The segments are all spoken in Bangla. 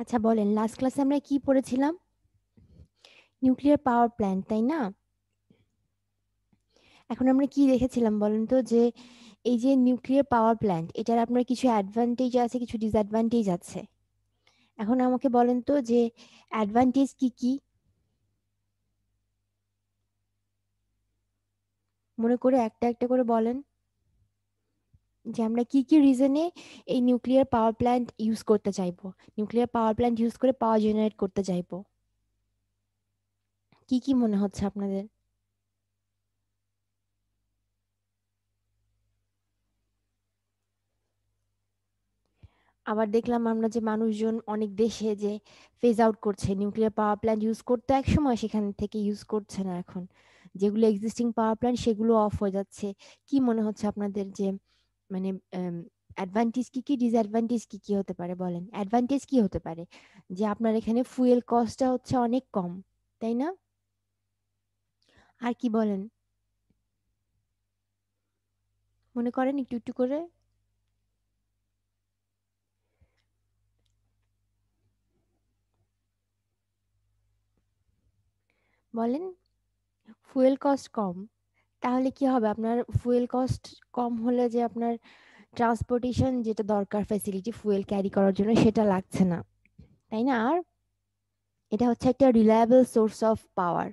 আচ্ছা বলেন, লাস্ট ক্লাসে আমরা কি পড়েছিলাম? নিউক্লিয়ার পাওয়ার প্ল্যান্ট, তাই না? এখন আমরা কি দেখেছিলাম বলেন তো, যে এই যে নিউক্লিয়ার পাওয়ার প্ল্যান্ট, এটার আপনার কিছু অ্যাডভান্টেজ আছে, কিছু ডিসঅ্যাডভান্টেজ আছে। এখন আমাকে বলেন তো যে অ্যাডভান্টেজ কি কি, মনে করে একটা একটা করে বলেন, যে আমরা কি কি রিজনে এই নিউক্লিয়ার পাওয়ার প্ল্যান্ট ইউজ করতে চাইবো, নিউক্লিয়ার পাওয়ার প্ল্যান্ট ইউজ করে পাওয়ার জেনারেট করতে চাইবো। কি কি মনে হচ্ছে আপনাদের? আবার দেখলাম আমরা যে মানুষজন অনেক দেশে যে ফেজ আউট করছে, নিউক্লিয়ার পাওয়ার প্ল্যান্ট ইউজ করতে এক সময়, সেখান থেকে ইউজ করছে না এখন। যেগুলো এক্সিস্টিং পাওয়ার প্ল্যান্ট সেগুলো অফ হয়ে যাচ্ছে। কি মনে হচ্ছে আপনাদের যে মানে অ্যাডভান্টেজ কি কি, ডিসঅ্যাডভান্টেজ কি কি হতে পারে বলেন? অ্যাডভান্টেজ কি হতে পারে? যে আপনার এখানে ফুয়েল কস্টটা হচ্ছে অনেক কম, তাই না? আর কি বলেন, মনে করেন একটু একটু করে বলেন। ফুয়েল কস্ট কম, তাহলে কি হবে আপনার? ফুয়েল কস্ট কম হলে যে আপনার ট্রান্সপোর্টেশন যেটা দরকার, ফ্যাসিলিটি ফুয়েল ক্যারি করার জন্য, সেটা লাগছে না, তাই না? আর এটা হচ্ছে একটা রিলায়েবল সোর্স অফ পাওয়ার,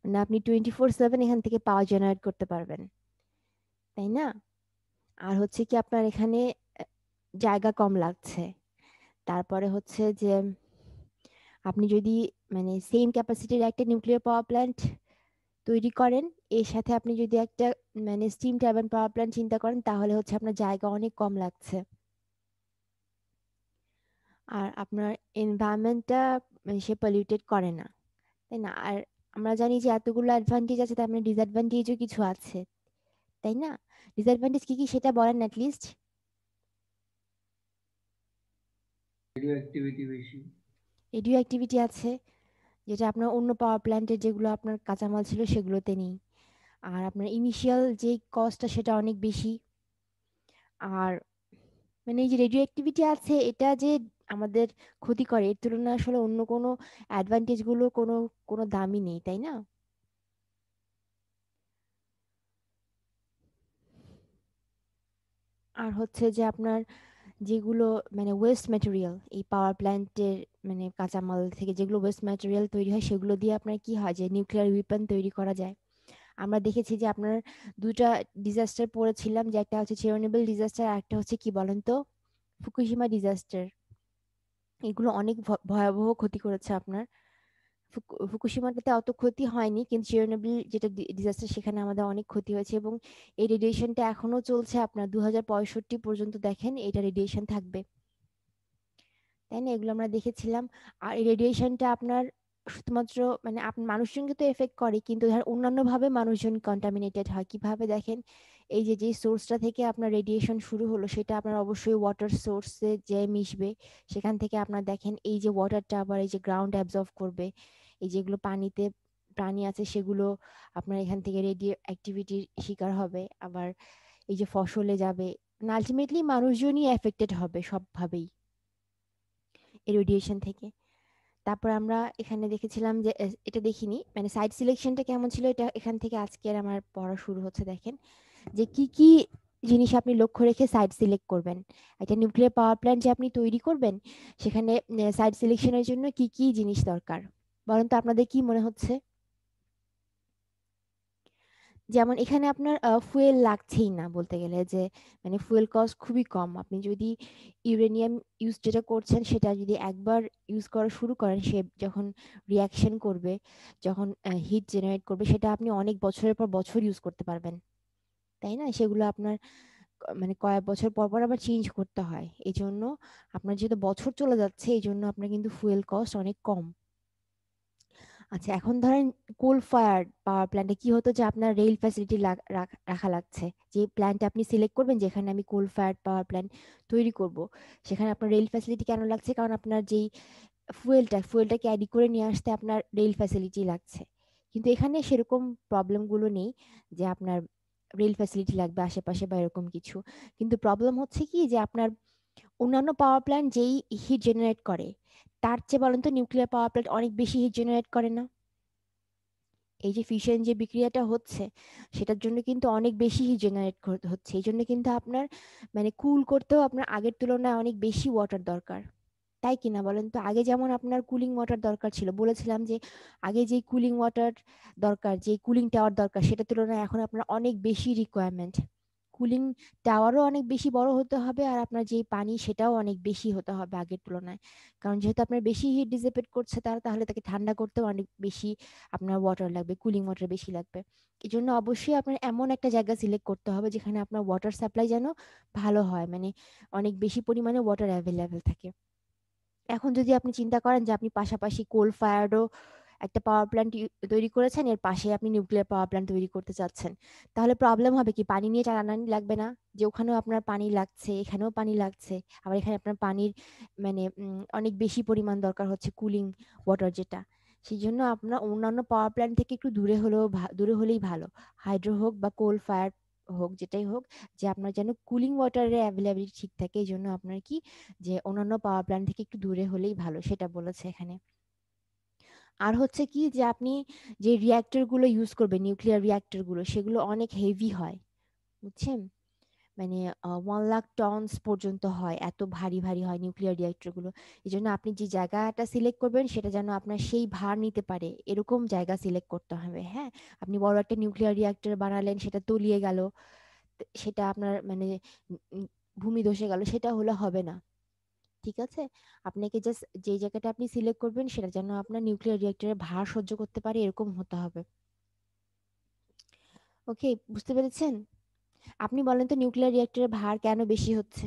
মানে আপনি 24/7 এখান থেকে পাওয়ার জেনারেট করতে পারবেন, তাই না? আর হচ্ছে কি আপনার এখানে আহ, জায়গা কম লাগছে। তারপরে হচ্ছে যে আপনি যদি মানে সেম ক্যাপাসিটির একটা নিউক্লিয়ার পাওয়ার প্ল্যান্ট তৈরি করেন, এর সাথে আপনি যদি একটা মানে স্টিম টারবাইন পাওয়ার প্ল্যান্ট চিন্তা করেন, তাহলে হচ্ছে আপনার জায়গা অনেক কম লাগছে। আর আপনার এনভায়রনমেন্টটা সে পলিউটেড করে না, তাই না? আর আমরা জানি যে এতগুলো অ্যাডভান্টেজ আছে, তার মানে ডিসঅ্যাডভান্টেজও কিছু আছে, তাই না? ডিসঅ্যাডভান্টেজ কি কি সেটা বলেন অ্যাটলিস্ট। রেডিও অ্যাক্টিভিটি বেশি। রেডিও অ্যাক্টিভিটি আছে, যেটা আপনার অন্য পাওয়ার প্ল্যান্টের যেগুলো আপনার কাঁচামাল ছিল সেগুলোতে নেই। আর আপনার ইনিশিয়াল যে কস্টটা সেটা অনেক বেশি। আর মানে এই যে রেডিও অ্যাক্টিভিটি আছে, এটা যে আমাদের ক্ষতি করে, এর তুলনায় আসলে অন্য কোনো অ্যাডভান্টেজ গুলো কোনো কোনো দামই নেই, তাই না? আর হচ্ছে যে আপনার যেগুলো মানে ওয়েস্ট ম্যাটেরিয়াল, এই পাওয়ার প্ল্যান্টের মানে কাঁচামাল থেকে যেগুলো ওয়েস্ট ম্যাটেরিয়াল তৈরি হয়, সেগুলো দিয়ে আপনার কি হয় যে নিউক্লিয়ার উইপন তৈরি করা যায়। আমরা দেখেছি যে আপনার দুটা ডিজাস্টার পড়েছিলাম, যে একটা হচ্ছে চেরনোবিল ডিজাস্টার, আর একটা হচ্ছে কি বলেন তো, ফুকুশিমা ডিজাস্টার। এগুলো অনেক ভয়াবহ ক্ষতি করেছে আপনার। ফুকুশিমাটাতে অত ক্ষতি হয়নি, কিন্তু চেরনোবিল যেটা ডিজাস্টার, সেখানে আমাদের অনেক ক্ষতি হয়েছে। এবং এই রেডিয়েশনটা এখনো চলছে আপনার 2065 পর্যন্ত, দেখেন এটা রেডিয়েশন থাকবে, তাই না? এগুলো আমরা দেখেছিলাম। আর এই রেডিয়েশনটা আপনার শুধুমাত্র মানে মানুষজনকে তো এফেক্ট করে, কিন্তু ধর অন্যান্য ভাবে মানুষজন কন্টামিনেটেড হয় কিভাবে দেখেন। এই যে যে সোর্সটা থেকে আপনার রেডিয়েশন শুরু হলো, সেটা আপনার অবশ্যই ওয়াটার সোর্সে যে মিশবে, সেখান থেকে আপনার দেখেন এই যে ওয়াটারটা আবার এই যে গ্রাউন্ড অ্যাবজর্ব করবে, এই যেগুলো পানিতে প্রাণী আছে সেগুলো আপনার এখান থেকে রেডিও অ্যাক্টিভিটির শিকার হবে, আবার এই যে ফসলে যাবে, আলটিমেটলি মানুষজনই এফেক্টেড হবে সবভাবেই এই রেডিয়েশন থেকে। তারপর আমরা এখানে দেখেছিলাম যে এটা দেখিনি, মানে সাইট সিলেকশনটা কেমন ছিল, এটা এখান থেকে আজকে আর আমার পড়া শুরু হচ্ছে। দেখেন যে কি কি জিনিস আপনি লক্ষ্য রেখে সাইট সিলেক্ট করবেন। একটা নিউক্লিয়ার পাওয়ার প্ল্যান্ট যে আপনি তৈরি করবেন, সেখানে সাইট সিলেকশনের জন্য কি কি জিনিস দরকার বলেন তো, আপনাদের কি মনে হচ্ছে? যেমন এখানে আপনার ফুয়েল লাগছেই না বলতে গেলে, যে মানে ফুয়েল কস্ট খুবই কম। আপনি যদি ইউরেনিয়াম ইউজ যেটা করছেন, সেটা যদি একবার ইউজ করা শুরু করেন, সে যখন রিয়াকশন করবে, যখন হিট জেনারেট করবে, সেটা আপনি অনেক বছরের পর বছর ইউজ করতে পারবেন, তাই না? সেগুলো আপনার মানে কয়েক বছর পর পর আবার চেঞ্জ করতে হয়। এই জন্য আপনার যেহেতু বছর চলে যাচ্ছে, এই জন্য আপনার কিন্তু ফুয়েল কস্ট অনেক কম। আচ্ছা, এখন ধরেন কোল ফায়ার্ড পাওয়ার প্ল্যান্টে কি হতো, যে আপনার রেল ফ্যাসিলিটি রাখা লাগছে। যে প্ল্যান্টটা আপনি সিলেক্ট করবেন, যেখানে আমি কোল ফায়ার্ড পাওয়ার প্ল্যান্ট তৈরি করব, সেখানে আপনার রেল ফ্যাসিলিটি কেন লাগছে? কারণ আপনার যেই ফুয়েলটা ক্যারি করে নিয়ে আসতে আপনার রেল ফ্যাসিলিটি লাগছে। কিন্তু এখানে সেরকম প্রবলেমগুলো নেই, যে আপনার রেল ফ্যাসিলিটি লাগবে আশেপাশে বা এরকম কিছু। কিন্তু প্রবলেম হচ্ছে কি, যে আপনার অন্যান্য পাওয়ার প্ল্যান্ট যেই হিট জেনারেট করে, তার চেয়ে বলেন তো নিউক্লিয়ার পাওয়ার প্ল্যান্ট অনেক বেশি হিট জেনারেট করে না? এই যে ফিশন যে বিক্রিয়াটা হচ্ছে, সেটার জন্য কিন্তু অনেক বেশি হিট জেনারেট হচ্ছে। এই জন্য কিন্তু আপনার মানে কুল করতেও আপনার আগের তুলনায় অনেক বেশি ওয়াটার দরকার। তাই কিনা বলেন তো? আগে যেমন আপনার কুলিং ওয়াটার দরকার ছিল, বলেছিলাম যে আগে যেই কুলিং ওয়াটার দরকার, যেই কুলিং টাওয়ার দরকার, সেটার তুলনায় এখন আপনার অনেক বেশি রিকোয়ারমেন্ট। কুলিং টাওয়ারও অনেক বেশি বড় হতে হবে, আর আপনার যেই পানি সেটাও অনেক বেশি হতে হবে আগের তুলনায়। কারণ যেহেতু আপনার বেশি হিট ডিসিপেট করছে তারা, তাহলে তাকে ঠান্ডা করতেও অনেক বেশি আপনার ওয়াটার লাগবে, কুলিং ওয়াটার বেশি লাগবে। এই জন্য অবশ্যই আপনার এমন একটা জায়গা সিলেক্ট করতে হবে যেখানে আপনার ওয়াটার সাপ্লাই যেন ভালো হয়, মানে অনেক বেশি পরিমাণে ওয়াটার অ্যাভেলেবেল থাকে। এখন যদি আপনি চিন্তা করেন যে আপনি পাশাপাশি কোল ফায়ার্ডও একটা পাওয়ার প্ল্যান্ট তৈরি করেছেন, এর পাশে আপনি নিউক্লিয়ার পাওয়ার প্ল্যান্ট তৈরি করতে চাচ্ছেন, তাহলে প্রবলেম হবে কি? পানি নিয়ে টানাটানি লাগবে না? যে ওখানেও আপনার পানি লাগছে, এখানেও পানি লাগছে, আবার এখানে আপনার পানির মানে অনেক বেশি পরিমাণ দরকার হচ্ছে কুলিং ওয়াটার যেটা। সেই জন্য আপনার অন্যান্য পাওয়ার প্ল্যান্ট থেকে একটু দূরে হলেও দূরে হলেই ভালো। হাইড্রো হোক বা কোল ফায়ার হোক, যেটাই হোক, যে আপনার যেন কুলিং ওয়াটারের অ্যাভেলেবিলিটি ঠিক থাকে। এই জন্য আপনার কি, যে অন্যান্য পাওয়ার প্ল্যান্ট থেকে একটু দূরে হলেই ভালো, সেটা বলেছে এখানে। আর হচ্ছে কি, যে আপনি যে রিঅ্যাক্টর গুলো ইউজ করবেন, নিউক্লিয়ার রিঅ্যাক্টর গুলো, সেগুলো অনেক হেভি হয়, বুঝছেন? মানে 1 লাখ টনস পর্যন্ত হয়, এত ভারী ভারী হয় নিউক্লিয়ার রিঅ্যাক্টর গুলো। এই জন্য আপনি যে জায়গাটা সিলেক্ট করবেন সেটা যেন আপনার সেই ভার নিতে পারে, এরকম জায়গা সিলেক্ট করতে হবে। হ্যাঁ, আপনি বড় একটা নিউক্লিয়ার রিঅ্যাক্টর বানালেন, সেটা তলিয়ে গেল, সেটা আপনার মানে ভূমি ধসে গেল, সেটা হলে হবে না। ঠিক আছে? আপনাকে জাস্ট যে জায়গাটা আপনি সিলেক্ট করবেন সেটা যেন আপনার নিউক্লিয়ার রিঅ্যাক্টরের ভার সহ্য করতে পারে, এরকম হতে হবে। ওকে, বুঝতে পেরেছেন? আপনি বলেন তো নিউক্লিয়ার রিঅ্যাক্টরের ভার কেন বেশি হচ্ছে?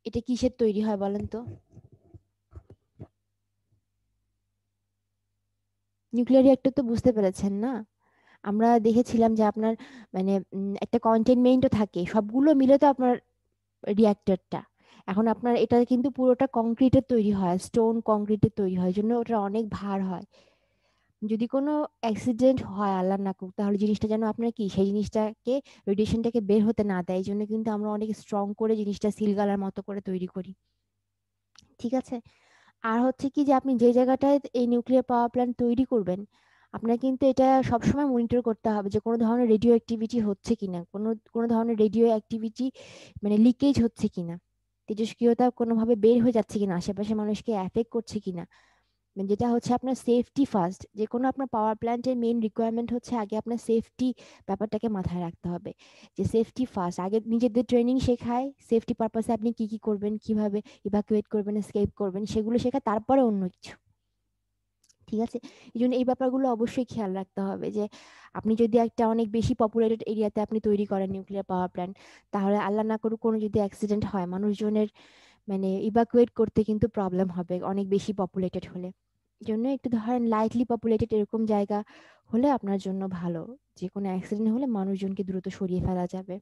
এটা কিসের তৈরি হয় বলেন তো? নিউক্লিয়ার রিঅ্যাক্টর তো বুঝতে পেরেছেন না? আমরা দেখেছিলাম যে আপনার মানে একটা কন্টেইনমেন্টও থাকে, সবগুলো মিলে তো আপনার রিঅ্যাক্টরটা। এখন আপনার এটা কিন্তু পুরোটা কংক্রিটের তৈরি হয়, স্টোন কংক্রিটের তৈরি হয়, জন্য ওটা অনেক ভার হয়। যদি কোনো অ্যাক্সিডেন্ট হয় আল্লাহ না করুক, তাহলে জিনিসটা যেন আপনার কি, সেই জিনিসটাকে, রেডিয়েশনটাকে বের হতে না দেয়। এই জন্য কিন্তু আমরা অনেক স্ট্রং করে জিনিসটা সিল গালার মতো করে তৈরি করি। ঠিক আছে? আর হচ্ছে কি, যে আপনি যে জায়গাটায় এই নিউক্লিয়ার পাওয়ার প্ল্যান্ট তৈরি করবেন, আপনার কিন্তু এটা সবসময় মনিটর করতে হবে যে কোনো ধরনের রেডিও অ্যাক্টিভিটি হচ্ছে কিনা, কোনো কোনো ধরনের রেডিও অ্যাক্টিভিটি মানে লিকেজ হচ্ছে কিনা, তেজস্ক্রিয়তা কোনোভাবে বের হয়ে যাচ্ছে কিনা, আশেপাশে মানুষকে অ্যাফেক্ট করছে কিনা। মানে যেটা হচ্ছে আপনার সেফটি ফার্স্ট, যে কোনো আপনার পাওয়ার প্ল্যান্টের মেইন রিকোয়ারমেন্ট হচ্ছে আগে আপনার সেফটি ব্যাপারটাকে মাথায় রাখতে হবে। যে সেফটি ফার্স্ট, আগে নিজেদের ট্রেনিং শেখায় সেফটি পারপাসে আপনি কি কি করবেন, কিভাবে ইভাকুয়েট করবেন, এসকেপ করবেন, সেগুলো শেখা, তারপরে অন্য কিছু। ঠিক আছে? এই জন্য এই ব্যাপারগুলো অবশ্যই খেয়াল রাখতে হবে যে আপনি যদি একটা অনেক বেশি পপুলেটেড এরিয়াতে আপনি তৈরি করেন নিউক্লিয়ার পাওয়ার প্ল্যান্ট, তাহলে আল্লাহ না করুক কোনো যদি অ্যাক্সিডেন্ট হয়, মানুষজনের মানে ইভাকুয়েট করতে কিন্তু প্রবলেম হবে অনেক বেশি পপুলেটেড হলে। জন্য একটু ধরেন লাইটলি পপুলেটেড এরকম জায়গা হলে আপনার জন্য ভালো। যে কোনো অ্যাক্সিডেন্ট হলে মানুষজনকে দ্রুত সরিয়ে ফেলা যাবে।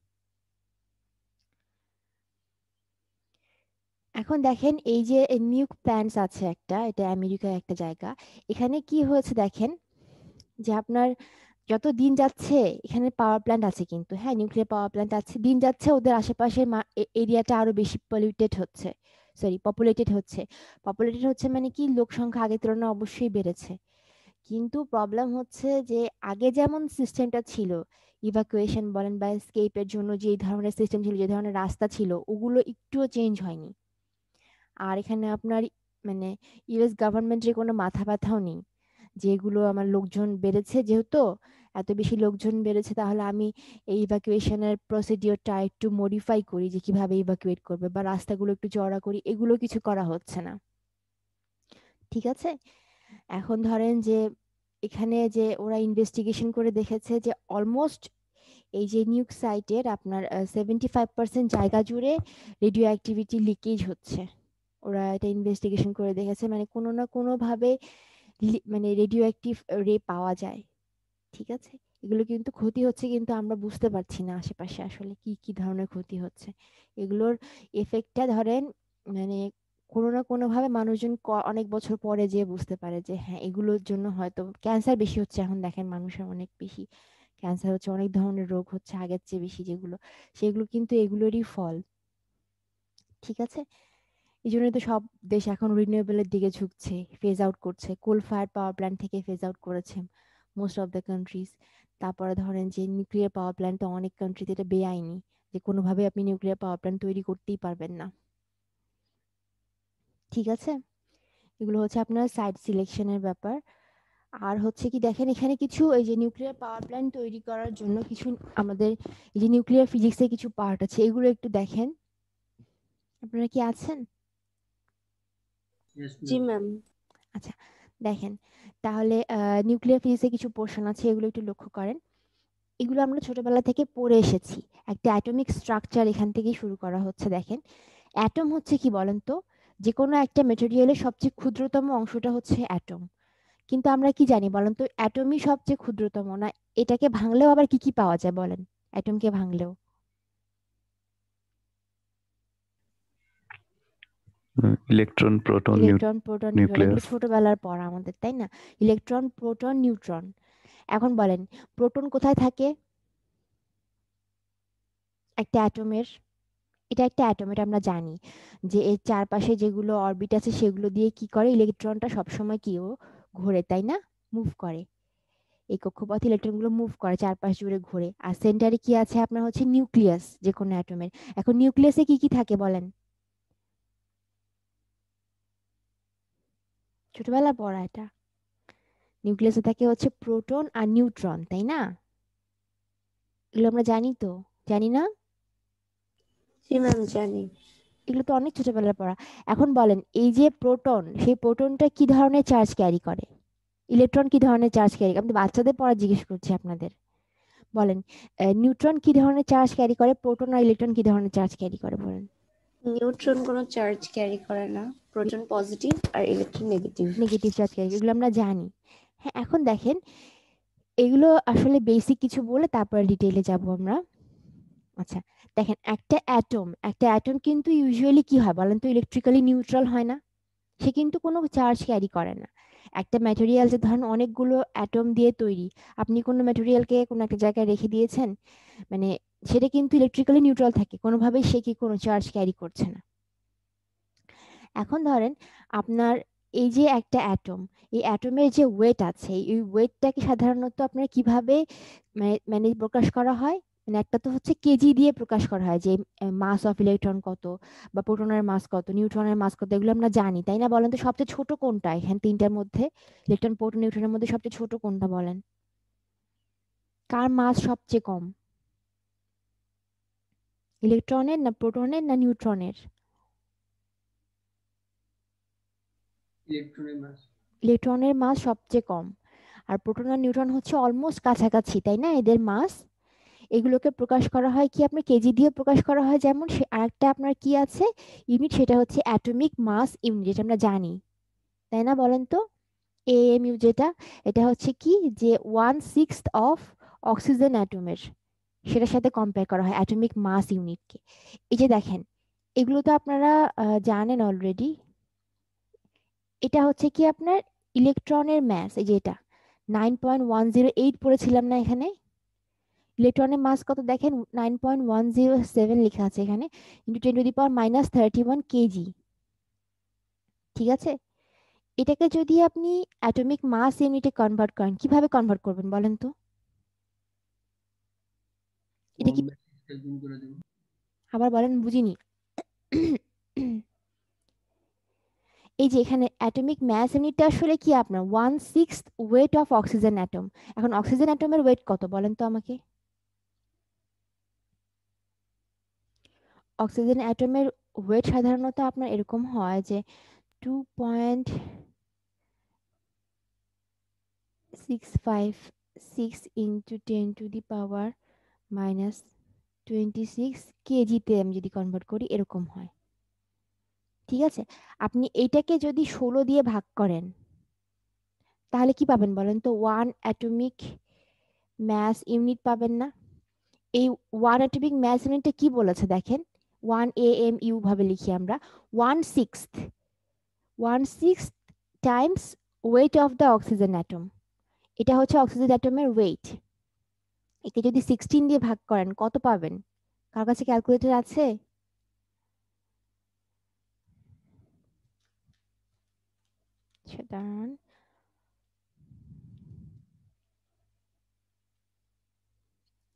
এখন দেখেন এই যে নিউক প্ল্যান্টস আছে একটা, এটা আমেরিকার একটা জায়গা। এখানে কি হয়েছে দেখেন, যে আপনার যত দিন যাচ্ছে, এখানে পাওয়ার প্ল্যান্ট আছে কিন্তু, হ্যাঁ নিউক্লিয়ার পাওয়ার প্ল্যান্ট আছে, দিন যাচ্ছে ওদের আশেপাশে এরিয়াটা আরো বেশি পলিউটেড হচ্ছে, সরি পপুলেটেড হচ্ছে। পপুলেটেড হচ্ছে মানে কি, লোক সংখ্যা আগের তুলনায় অবশ্যই বেড়েছে। কিন্তু প্রবলেম হচ্ছে যে আগে যেমন সিস্টেমটা ছিল, ইভাকুয়েশন বলেন বা এসকেপের জন্য যে ধরনের সিস্টেম ছিল, যে ধরনের রাস্তা ছিল, ওগুলো একটুও চেঞ্জ হয়নি। আর এখানে আপনার মানে ইউএস গভর্নমেন্টের কোনো মাথা ব্যথাও নেই, যেগুলো আমার লোকজন বেড়েছে যেহেতু, এত বেশি লোকজন বেড়েছে, তাহলে আমি এই ইভাকুয়েশনের প্রসিডিওরটা একটু মডিফাই করি, যে কিভাবে ইভাকুয়েট করবে, বা রাস্তাগুলো একটু চওড়া করি, এগুলো কিছু করা হচ্ছে না। ঠিক আছে? এখন ধরেন যে এখানে যে ওরা ইনভেস্টিগেশন করে দেখেছে যে অলমোস্ট এই যে নিউক সাইটের আপনার 75% জায়গা জুড়ে রেডিও অ্যাক্টিভিটি লিকেজ হচ্ছে। ওরা এটা ইনভেস্টিগেশন করে দেখেছে, মানে কোনো না কোনো ভাবে মানে রেডিও অ্যাক্টিভ রে পাওয়া যায়। ঠিক আছে? এগুলো কিন্তু ক্ষতি হচ্ছে, কিন্তু আমরা বুঝতে পারছি না আশেপাশে আসলে কি কি ধরনের ক্ষতি হচ্ছে। এগুলোর এফেক্টটা ধরেন মানে কোনো না কোনো ভাবে মানুষজন অনেক বছর পরে যেয়ে বুঝতে পারে যে হ্যাঁ এগুলোর জন্য হয়তো ক্যান্সার বেশি হচ্ছে। এখন দেখেন মানুষের অনেক বেশি ক্যান্সার হচ্ছে, অনেক ধরনের রোগ হচ্ছে আগের চেয়ে বেশি, যেগুলো সেগুলো কিন্তু এগুলোরই ফল। ঠিক আছে? এই জন্যই তো সব দেশ এখন রিনিউয়েবলের দিকে ঝুঁকছে, ফেজ আউট করছে, কোল ফায়ার পাওয়ার প্ল্যান্ট থেকে ফেজ আউট করেছে মোস্ট অফ দ্য কান্ট্রিজ। তারপরে ধরেন যে নিউক্লিয়ার পাওয়ার প্ল্যান্ট অনেক কান্ট্রিতে এটা বেআইনি, যে কোনোভাবে আপনি নিউক্লিয়ার পাওয়ার প্ল্যান্ট তৈরি করতেই পারবেন না। ঠিক আছে, এগুলো হচ্ছে আপনার সাইট সিলেকশনের ব্যাপার। আর হচ্ছে কি দেখেন, এখানে কিছু এই যে নিউক্লিয়ার পাওয়ার প্ল্যান্ট তৈরি করার জন্য কিছু আমাদের এই যে নিউক্লিয়ার ফিজিক্সের কিছু পার্ট আছে, এগুলো একটু দেখেন। আপনারা কি আছেন? Yes, জি ma'am. ম্যাম। আচ্ছা, দেখেন তাহলে নিউক্লিয়ার ফিজিক্সে কিছু পোর্শন আছে, এগুলো একটু লক্ষ্য করেন। এগুলো আমরা ছোটবেলা থেকে পড়ে এসেছি। একটা অ্যাটমিক স্ট্রাকচার এখান থেকেই শুরু করা হচ্ছে। দেখেন, অ্যাটম হচ্ছে কি বলেন তো? যে কোনো একটা মেটেরিয়ালের সবচেয়ে ক্ষুদ্রতম অংশটা হচ্ছে অ্যাটম। কিন্তু আমরা কি জানি বলেন তো, অ্যাটমই সবচেয়ে ক্ষুদ্রতম না? এটাকে ভাঙলেও আবার কি কি পাওয়া যায় বলেন, অ্যাটমকে ভাঙলেও? Electron, proton, electron, proton, neutron, এগুলো নিউক্লিয়াস। ছোটবেলার পড়া আমাদের, তাই না? Electron, proton, neutron. এখন বলেন, প্রোটন কোথায় থাকে একটা অ্যাটমের? এটা একটা অ্যাটম, এটা আমরা জানি যে এর চারপাশে যেগুলো অরবিট আছে সেগুলো দিয়ে কি করে, ইলেকট্রনটা সবসময় কি ও ঘোরে, তাই না? মুভ করে। এই কক্ষপথে ইলেকট্রনগুলো মুভ করে, চারপাশ জুড়ে ঘোরে। আর সেন্টারে কি আছে আপনার, হচ্ছে নিউক্লিয়াস যে কোনো অ্যাটমের। এখন নিউক্লিয়াসে কি কি থাকে বলেন? ছোটবেলা পড়া এটা। নিউক্লিয়াসে থাকে হচ্ছে প্রোটন আর নিউট্রন, তাই না? এগুলো আমরা জানি তো, জানি না? জি ম্যাম জানি। এগুলো তো অনেক ছোটবেলার পড়া। এখন বলেন, এই যে প্রোটন, সেই প্রোটনটা কি ধরনের চার্জ ক্যারি করে? ইলেকট্রন কি ধরনের চার্জ ক্যারি করে? আমি তো বাচ্চাদের পড়া জিজ্ঞেস করছি আপনাদের। বলেন, নিউট্রন কি ধরনের চার্জ ক্যারি করে, প্রোটন আর ইলেকট্রন কি ধরনের চার্জ ক্যারি করে বলেন? নিউট্রন কোনো চার্জ ক্যারি করে না, প্রোটন পজিটিভ আর electron negative. Negative charge carry, এগুলো আমরা জানি। হ্যাঁ, এখন দেখেন, এগুলো আসলে বেসিক কিছু বলে তারপরে ডিটেইলে যাব আমরা। আচ্ছা, দেখেন, একটা অ্যাটম কিন্তু ইউজুয়ালি কি হয় বলেন তো, ইলেকট্রিক্যালি নিউট্রাল হয় না? সে কিন্তু কোনো চার্জ ক্যারি করে না। একটা ম্যাটেরিয়াল যে ধরেন অনেকগুলো অ্যাটম দিয়ে তৈরি, আপনি কোনো ম্যাটেরিয়ালকে কোনো একটা জায়গায় রেখে দিয়েছেন, মানে সেটা কিন্তু ইলেকট্রিক্যালি নিউট্রাল থাকে, কোনোভাবেই সে কি কোনো চার্জ ক্যারি করছে না। এখন ধরেন আপনার এই যে একটা অ্যাটম, এই অ্যাটমের যে ওয়েট আছে, এই ওয়েটটাকে সাধারণত আপনার কিভাবে মানে প্রকাশ করা হয়? মানে একটা তো হচ্ছে কেজি দিয়ে প্রকাশ করা হয়, যে মাস অফ ইলেকট্রন কত, বা প্রোটনের মাস কত, নিউট্রনের মাস কত, এগুলো আমরা জানি, তাই না? বলেন তো সবচেয়ে ছোট কোনটা এখানে তিনটার মধ্যে? ইলেকট্রন, প্রোটন, নিউট্রনের মধ্যে সবচেয়ে ছোট কোনটা বলেন? কার মাস সবচেয়ে কম? ইলেকট্রনের না প্রোটনের না নিউট্রনের? Electron mass. ইলেকট্রনের মাস সবচেয়ে কম, আর প্রোটন আর নিউট্রন হচ্ছে অলমোস্ট কাছাকাছি, তাই না এদের মাস? এগুলোকে প্রকাশ করা হয় কি আপনার কেজি দিয়ে প্রকাশ করা হয়, যেমন আরেকটা আপনার কি আছে ইউনিট, সেটা হচ্ছে অ্যাটমিক মাস ইউনিট, যেটা আমরা জানি, তাই না? বলেন তো, এএমইউ যেটা, এটা হচ্ছে কি যে 1/6 অফ অক্সিজেন অ্যাটমের, সেটার সাথে কম্পেয়ার করা হয় অ্যাটমিক মাস ইউনিটকে। এই যে দেখেন, এগুলো তো আপনারা জানেন অলরেডি। এটা হচ্ছে কি আপনার ইলেকট্রনের ম্যাস, এই যে এটা 9.108 পড়েছিলাম না এখানে? ইলেকট্রনের মাস কত দেখেন, 9.107 লেখা আছে এখানে, ইন্টু 10⁻³ কেজি। ঠিক আছে, এটাকে যদি আপনি অ্যাটমিক মাস ইউনিটে কনভার্ট করেন, কিভাবে কনভার্ট করবেন বলেন তো? এটা কি, 1/6 গুণ করে দেব। আবার বলেন, বুঝিনি। এই যে এখানে অ্যাটমিক ম্যাস ইউনিটটা আসলে কি আপনার 1/6 ওয়েট অফ অক্সিজেন অ্যাটম। এখন অক্সিজেন অ্যাটমের ওয়েট কত বলেন তো আমাকে? অক্সিজেন অ্যাটমের ওয়েট সাধারণত আপনার এরকম হয় যে 2.656 ইন্টু 10⁻⁻26 কেজিতে আমি যদি কনভার্ট করি, এরকম হয়। ঠিক আছে, আপনি এইটাকে যদি 16 দিয়ে ভাগ করেন, তাহলে কি পাবেন বলেন তো? ওয়ান অ্যাটমিক ম্যাস ইউনিট পাবেন না? এই ওয়ান অ্যাটমিক ম্যাস ইউনিটটা কি বলেছে দেখেন, 1 AMU ভাবে লিখি আমরা, 1/6 Times weight of the oxygen atom. এটা হচ্ছে অক্সিজেন অ্যাটমের ওয়েট। একে যদি 16 দিয়ে ভাগ করেন কত পাবেন? কার কাছে ক্যালকুলেটর আছে? আচ্ছা দাঁড়ান,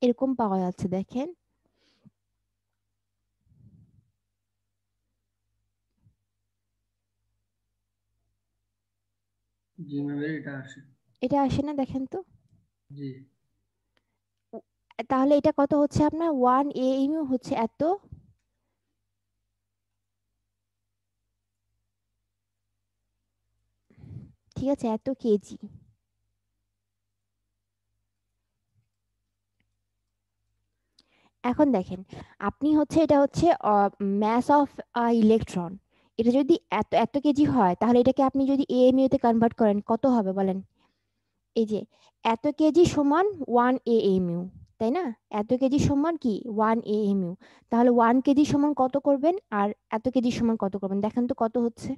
এরকম পাওয়া যাচ্ছে দেখেন। জি ম্যাম, এটা আসে। এটা আসে না, দেখেন তো। জি তাহলে এটা কত হচ্ছে আপনার, 1 AMU হচ্ছে এত, ঠিক আছে, এত কেজি। এখন দেখেন, আপনি হচ্ছে এটা হচ্ছে ম্যাস অফ ইলেকট্রন। এটা যদি এত এত কেজি হয়, তাহলে এটাকে আপনি যদি AMU তে কনভার্ট করেন কত হবে বলেন। এই যে এত কেজি সমান 1 AMU, তাই না? এত কেজি সমান কি 1 AMU। তাহলে 1 কেজি সমান কত করবেন, আর এত কেজি সমান কত করবেন, দেখেন তো কত হচ্ছে।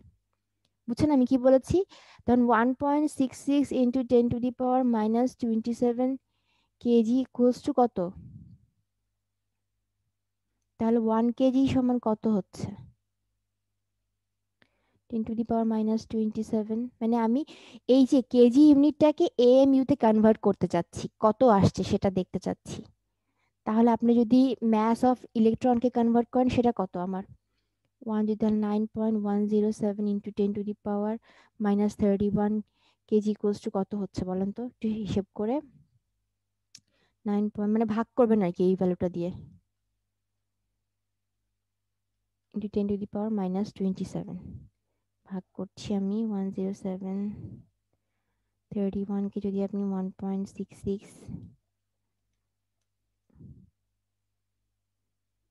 বুঝছেন আমি কি বলেছি? তখন 1.66 ইন্টু 10⁻⁻27 কেজি ইকুয়ালস টু কত? তাহলে 1 কেজি সমান কত হচ্ছে? 10⁻⁻27, মানে আমি এই যে কেজি ইউনিটটাকে AMU তে কনভার্ট করতে চাচ্ছি, কত আসছে সেটা দেখতে চাচ্ছি। তাহলে আপনি যদি ম্যাস অফ ইলেকট্রনকে কনভার্ট করেন, সেটা কত আমার, 9.107 ইন্টু 10⁻31 কেজি ইকুয়ালস টু কত হচ্ছে বলেন তো, একটু হিসেব করে। 9 মানে ভাগ করবেন আর কি এই ভ্যালুটা দিয়ে, ইন্টু 10⁻⁻27 ভাগ করছি আমি 10731 কে যদি আপনি 1.66,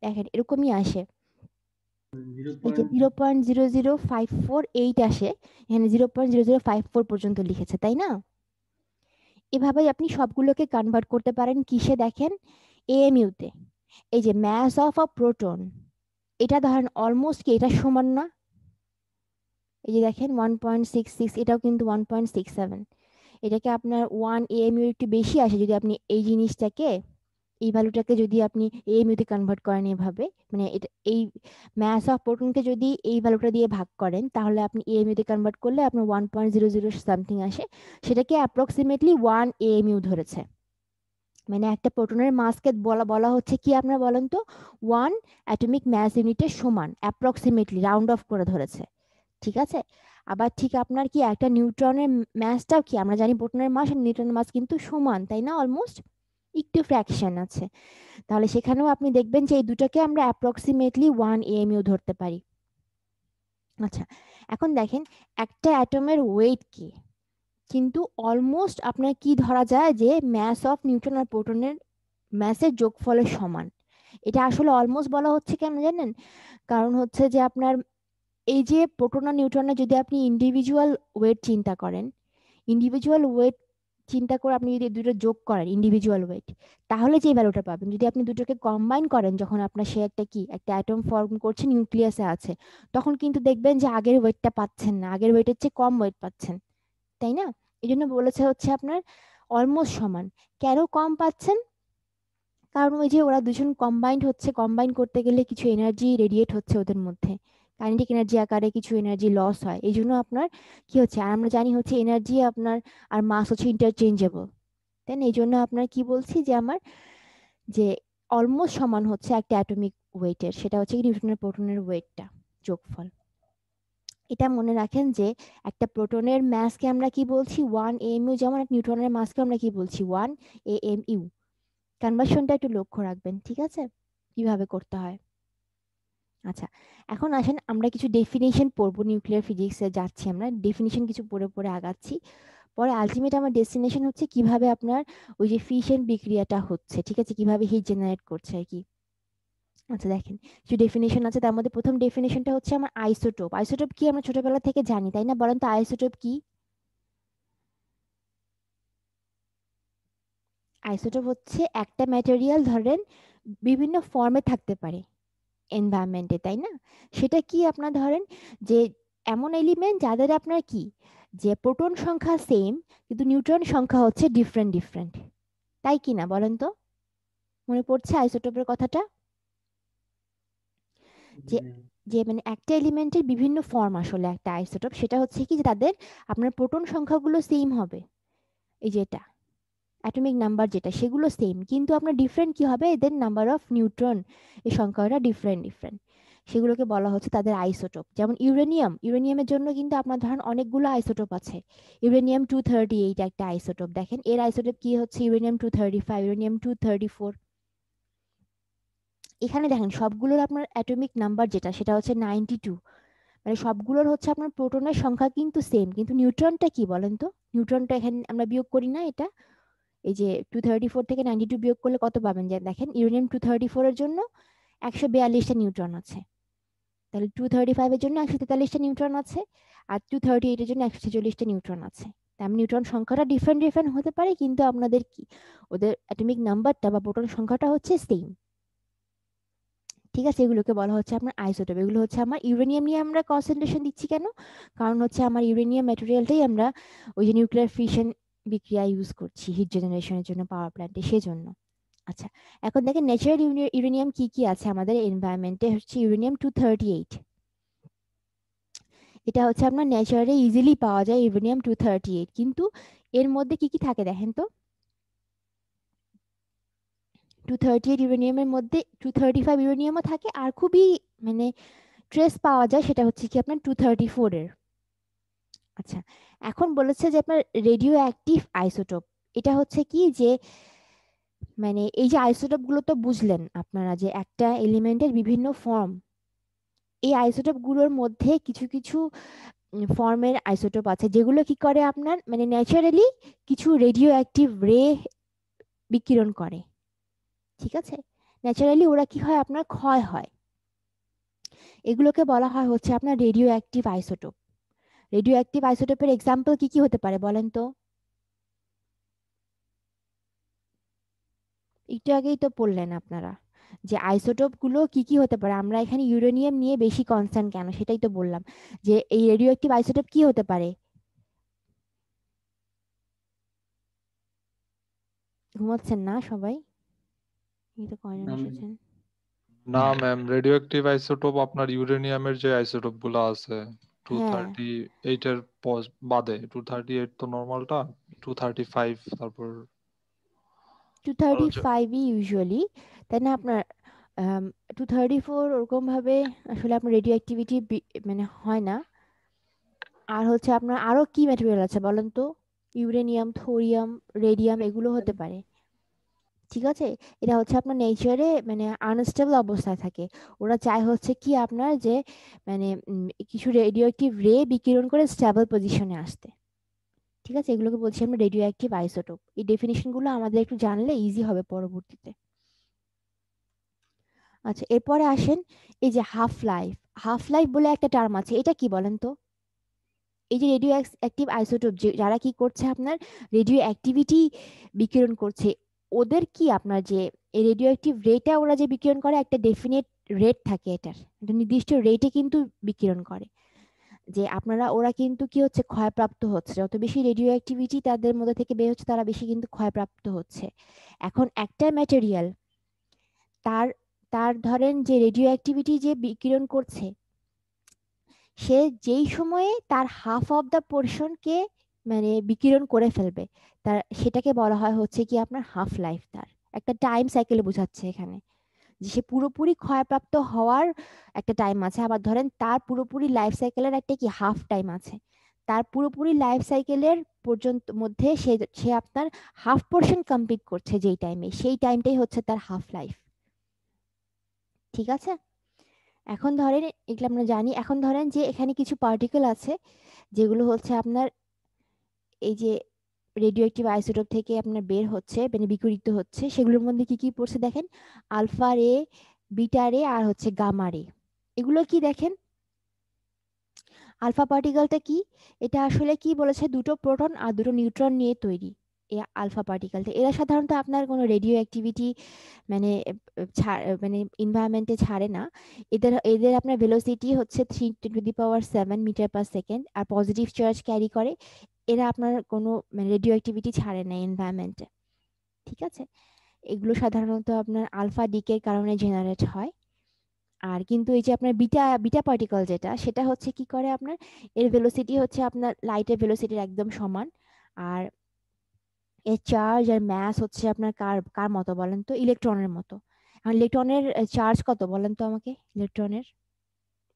দেখেন এরকমই আসে। জিরো এই যে পয়েন্ট 0.00548 আসে, এখানে 0.0054 পর্যন্ত লিখেছে, তাই না? এভাবেই আপনি সবগুলোকে কনভার্ট করতে পারেন কিসে দেখেন, AMU তে। এই যে ম্যাস অফ আ প্রোটন, এটা ধরেন অলমোস্ট কি এটা সমান না, এই যে দেখেন 1.66, এটাও কিন্তু 1.67। এটাকে আপনার 1 AMU একটু বেশি আসে যদি আপনি এই জিনিসটাকে, এই ভ্যালুটাকে যদি আপনি AMU তে কনভার্ট করেন এভাবে, মানে এটা এই ম্যাস অফ প্রোটনকে যদি এই ভ্যালুটা দিয়ে ভাগ করেন, তাহলে আপনি AMU তে কনভার্ট করলে আপনার 1.00 সামথিং আসে। সেটাকে অ্যাপ্রক্সিমেটলি 1 AMU ধরেছে। মানে একটা প্রোটনের মাসকে বলা বলা হচ্ছে কি আপনারা বলেন তো, 1 অ্যাটমিক ম্যাস ইউনিটের সমান, অ্যাপ্রক্সিমেটলি রাউন্ড অফ করে ধরেছে, ঠিক আছে? আবার ঠিক আপনার কি একটা নিউট্রনের ম্যাসটাও কি আমরা জানি, প্রোটনের মাস আর নিউট্রনের মাস কিন্তু সমান, তাই না? অলমোস্ট একটু ফ্র্যাকশন আছে। তাহলে সেখানেও আপনি দেখবেন যে এই দুটোকে আমরা অ্যাপ্রক্সিমেটলি 1 AMU ধরতে পারি। আচ্ছা, এখন দেখেন একটা অ্যাটমের ওয়েট কি, কিন্তু অলমোস্ট আপনার কি ধরা যায় যে ম্যাস অফ নিউট্রন আর প্রোটনের ম্যাসের যোগফলের সমান। এটা আসলে অলমোস্ট বলা হচ্ছে কেন জানেন? কারণ হচ্ছে যে আপনার এই যে প্রোটন আর নিউট্রনের যদি আপনি ইন্ডিভিজুয়াল ওয়েট চিন্তা করেন, ইন্ডিভিজুয়াল ওয়েট চিন্তা করে আপনি যদি দুটো যোগ করেন ইন্ডিভিজুয়াল ওয়েট, তাহলে যে ভ্যালুটা পাবেন, যদি আপনি দুটোকে কম্বাইন করেন, যখন আপনার সে একটা কি একটা অ্যাটম ফর্ম করছে, নিউক্লিয়াসে আছে, তখন কিন্তু দেখবেন যে আগের ওয়েটটা পাচ্ছেন না, আগের ওয়েটের চেয়ে কম ওয়েট পাচ্ছেন, তাই না? এই জন্য বলেছে হচ্ছে আপনার অলমোস্ট সমান। কেন কম পাচ্ছেন? কারণ ওই যে ওরা দুজন কম্বাইন্ড হচ্ছে, কম্বাইন করতে গেলে কিছু এনার্জি রেডিয়েট হচ্ছে ওদের মধ্যে, কাইনেটিক এনার্জি আকারে কিছু এনার্জি লস হয়, এই জন্য আপনার কি হচ্ছে, আর আমরা জানি হচ্ছে এনার্জি আপনার আর মাস হচ্ছে ইন্টারচেঞ্জেবল, তাই না? এই জন্য আপনার কি বলছি যে আমার যে অলমোস্ট সমান হচ্ছে একটা অ্যাটমিক ওয়েটের, সেটা হচ্ছে কি নিউট্রনের প্রোটনের ওয়েটটা যোগফল। এটা মনে রাখেন যে একটা প্রোটনের মাসকে আমরা কি বলছি 1 AMU, যেমন একটা নিউট্রনের মাসকে আমরা কি বলছি 1 AMU। কনভার্সনটা একটু লক্ষ্য রাখবেন, ঠিক আছে, কিভাবে করতে হয়। আচ্ছা, এখন আসেন আমরা কিছু ডেফিনেশন পড়বো, নিউক্লিয়ার ফিজিক্সে যাচ্ছি আমরা, ডেফিনেশন কিছু পড়ে পড়ে আগাচ্ছি। পরে আলটিমেট আমার ডেস্টিনেশন হচ্ছে কিভাবে আপনার ওই যে ফিশন বিক্রিয়াটা হচ্ছে, ঠিক আছে, কিভাবে হিট জেনারেট করছে আর কি। আচ্ছা দেখেন, কিছু ডেফিনেশন আছে, তার মধ্যে প্রথম ডেফিনেশনটা হচ্ছে আমার আইসোটোপ। আইসোটোপ কি আমরা ছোটবেলা থেকে জানি, তাই না? বলেন তো আইসোটোপ কি? আইসোটোপ হচ্ছে একটা ম্যাটেরিয়াল ধরেন বিভিন্ন ফর্মে থাকতে পারে এনভায়রনমেন্টে, তাই না? সেটা কি আপনার ধরেন যে এমন এলিমেন্ট যাদের আপনার কি, যে প্রোটন সংখ্যা সেম কিন্তু নিউট্রন সংখ্যা হচ্ছে ডিফারেন্ট ডিফারেন্ট, তাই কি না বলেন তো? মনে পড়ছে আইসোটোপের কথাটা? যে যে মানে একটা এলিমেন্টের বিভিন্ন ফর্ম আসলে একটা আইসোটোপ, সেটা হচ্ছে কি যে তাদের আপনার প্রোটন সংখ্যাগুলো সেম হবে, এই যেটা অ্যাটমিক নাম্বার যেটা সেগুলো সেম, কিন্তু আপনার ডিফারেন্ট কি হবে, এদের নাম্বার অফ নিউট্রন এই সংখ্যাটা ডিফারেন্ট, সেগুলোকে বলা হচ্ছে তাদের আইসোটোপ। যেমন ইউরেনিয়ামের জন্য কিন্তু আপনার ধরেন অনেকগুলো আইসোটোপ আছে। ইউরেনিয়াম 238 একটা আইসোটোপ, দেখেন এর আইসোটোপ কি হচ্ছে ইউরেনিয়াম 235, ইউরেনিয়াম 234। এখানে দেখেন সবগুলোর আপনার অ্যাটমিক নাম্বার যেটা সেটা হচ্ছে 92, মানে সবগুলোর হচ্ছে আপনার প্রোটনের সংখ্যা কিন্তু সেম, কিন্তু নিউট্রনটা কি বলেন তো, নিউট্রনটা এখানে আমরা বিয়োগ করি না, এটা এই যে 234 থেকে 92 বিয়োগ করলে কত পাবেন, যে দেখেন ইউরেনিয়াম 234 এর জন্য 142টা নিউট্রন আছে, তাহলে 235 এর জন্য 143টা নিউট্রন আছে, আর 238 এর জন্য 146টা নিউট্রন আছে। তার মানে নিউট্রন সংখ্যাটা ডিফারেন্ট হতে পারে, কিন্তু আপনাদের কি ওদের অ্যাটমিক নাম্বারটা বা প্রোটন সংখ্যাটা হচ্ছে সেম। ঠিক আছে, এগুলোকে বলা হচ্ছে আপনার আইসোটোপ। এগুলো হচ্ছে আমার ইউরেনিয়াম নিয়ে আমরা কনসেন্ট্রেশন দিচ্ছি কেন, কারণ হচ্ছে আমার ইউরেনিয়াম ম্যাটেরিয়ালটাই আমরা ওই যে নিউক্লিয়ার ফিশন বিক্রিয়া ইউজ করছি হিট জেনারেশনের জন্য পাওয়ার প্ল্যান্টে, সেজন্য। আচ্ছা, এখন দেখেন ন্যাচারাল ইউরেনিয়াম কি কি আছে আমাদের এনভায়রনমেন্টে, হচ্ছে ইউরেনিয়াম 238, এটা হচ্ছে আপনার ন্যাচারালি ইজিলি পাওয়া যায় ইউরেনিয়াম 238, কিন্তু এর মধ্যে কি কি থাকে দেখেন তো, 238 ইউরেনিয়ামের মধ্যে 235 ইউরেনিয়ামও থাকে, আর খুবই মানে ট্রেস পাওয়া যায় সেটা হচ্ছে কি আপনার 234 এর। আচ্ছা, এখন বলেছে যে আপনার রেডিও অ্যাক্টিভ আইসোটোপ, এটা হচ্ছে কি যে মানে এই যে আইসোটোপ গুলো তো বুঝলেন আপনারা যে একটা এলিমেন্টের বিভিন্ন ফর্ম, এই আইসোটোপ গুলোর মধ্যে কিছু কিছু ফর্মের আইসোটোপ আছে যেগুলো কি করে আপনার মানে ন্যাচারালি কিছু রেডিও অ্যাক্টিভ রে বিকিরণ করে। ঠিক আছে, ন্যাচারালি ওরা কি হয় আপনার ক্ষয় হয়, এগুলোকে বলা হয় হচ্ছে আপনার radio active isotope. Radio active আইসোটোপের এক্সাম্পল কি কি হতে পারে বলেন তো, একটু আগেই তো পড়লেন আপনারা যে আইসোটোপ গুলো কি কি হতে পারে, আমরা এখানে ইউরেনিয়াম নিয়ে বেশি কনসার্ন কেন সেটাই তো বললাম, যে এই রেডিও অ্যাক্টিভ আইসোটোপ কি হতে পারে। ঘুমাচ্ছেন না সবাই, এই তো কয়জন নাম এসেছেন। না ম্যাম, রেডিও অ্যাক্টিভ আইসোটোপ আপনার ইউরেনিয়ামের যে আইসোটোপ গুলো আছে হ্যাঁ 238 এর বাদে, 238 তো নর্মালটা, 235 তারপর আরো যে 235ই ইউজুয়ালি, তাই না আপনার 234 ওরকম ভাবে আসলে আপনার রেডিও অ্যাক্টিভিটি মানে হয় না। আর হচ্ছে আপনার আরো কি ম্যাটেরিয়াল আছে বলেন তো, ইউরেনিয়াম, থোরিয়াম, রেডিয়াম এগুলো হতে পারে। ঠিক আছে, এটা হচ্ছে আপনার নেচারে মানে আনস্টেবল অবস্থায় থাকে, ওরা চায় হচ্ছে কি আপনার যে মানে কিছু রেডিও অ্যাক্টিভ রে বিকিরণ করে স্টেবল পজিশনে আসতে। ঠিক আছে, এগুলোকে বলছি আমরা রেডিও অ্যাক্টিভ আইসোটোপ। এই ডেফিনিশনগুলো আমাদের একটু জানলে ইজি হবে পরবর্তীতে। আচ্ছা, এরপরে আসেন এই যে হাফ লাইফ বলে একটা টার্ম আছে, এটা কি বলেন তো, এই যে রেডিও অ্যাক্টিভ আইসোটোপ যারা কি করছে আপনার রেডিও অ্যাক্টিভিটি বিকিরণ করছে, ওদের কি আপনার যে এই রেডিও অ্যাক্টিভ রেটা ওরা যে বিকিরণ করে একটা ডেফিনেট রেট থাকে, এটার একটা নির্দিষ্ট রেটে কিন্তু বিকিরণ করে, যে আপনারা ওরা কিন্তু কি হচ্ছে ক্ষয়প্রাপ্ত হচ্ছে, যত বেশি রেডিও অ্যাক্টিভিটি তাদের মধ্যে থেকে বের হচ্ছে তারা বেশি কিন্তু ক্ষয়প্রাপ্ত হচ্ছে। এখন একটা ম্যাটেরিয়াল তার তার ধরেন যে রেডিও অ্যাক্টিভিটি যে বিকিরণ করছে, সে যেই সময়ে তার হাফ অফ দ্য পোর্শনকে মানে বিকিরণ করে ফেলবে, তার সেটাকে বলা হয় হচ্ছে কি আপনার হাফ লাইফ। তার একটা টাইম সাইকেলে বোঝাচ্ছে এখানে, যে সে পুরোপুরি ক্ষয়প্রাপ্ত হওয়ার একটা টাইম আছে, আবার ধরেন তার পুরোপুরি লাইফ সাইকেলের একটা কি হাফ টাইম আছে, তার পুরোপুরি লাইফ সাইকেলের পর্যন্ত মধ্যে সে সে আপনার হাফ পোর্শন কমপ্লিট করছে যেই টাইমে, সেই টাইমটাই হচ্ছে তার হাফ লাইফ। ঠিক আছে, এখন ধরেন এগুলো আমরা জানি, এখন ধরেন যে এখানে কিছু পার্টিকেল আছে যেগুলো হচ্ছে আপনার এই যে রেডিও অ্যাক্টিভ আইসোটোপ থেকে আপনার বের হচ্ছে মানে বিকিরিত হচ্ছে, সেগুলোর মধ্যে কি কি পড়ছে দেখেন, আলফা রে, বিটা রে, আর হচ্ছে গামা রে। এগুলো কি দেখেন, আলফা পার্টিকেলটা কি, এটা আসলে কি বলেছে, দুটো প্রোটন আর দুটো নিউট্রন নিয়ে তৈরি এই আলফা পার্টিকেলটা। এরা সাধারণত আপনার কোনো রেডিও অ্যাক্টিভিটি মানে মানে ইনভায়রনমেন্টে ছাড়ে না। এদের এদের আপনার ভেলোসিটি হচ্ছে 3 × 10⁻⁷ মিটার/সেকেন্ড, আর পজিটিভ চার্জ ক্যারি করে। এরা আপনার কোনো মানে রেডিও অ্যাক্টিভিটি ছাড়ে না এনভায়রনমেন্টে। ঠিক আছে, এগুলো সাধারণত আপনার আলফা ডিকের কারণে জেনারেট হয়। আর কিন্তু এই যে আপনার বিটা বিটা পার্টিকেল যেটা, সেটা হচ্ছে কি করে আপনার, এর ভেলোসিটি হচ্ছে আপনার লাইটের ভেলোসিটির একদম সমান। আর এর চার্জ আর ম্যাস হচ্ছে আপনার কার কার মতো বলেন তো, ইলেকট্রনের মতো। আর ইলেকট্রনের চার্জ কত বলেন তো আমাকে, ইলেকট্রনের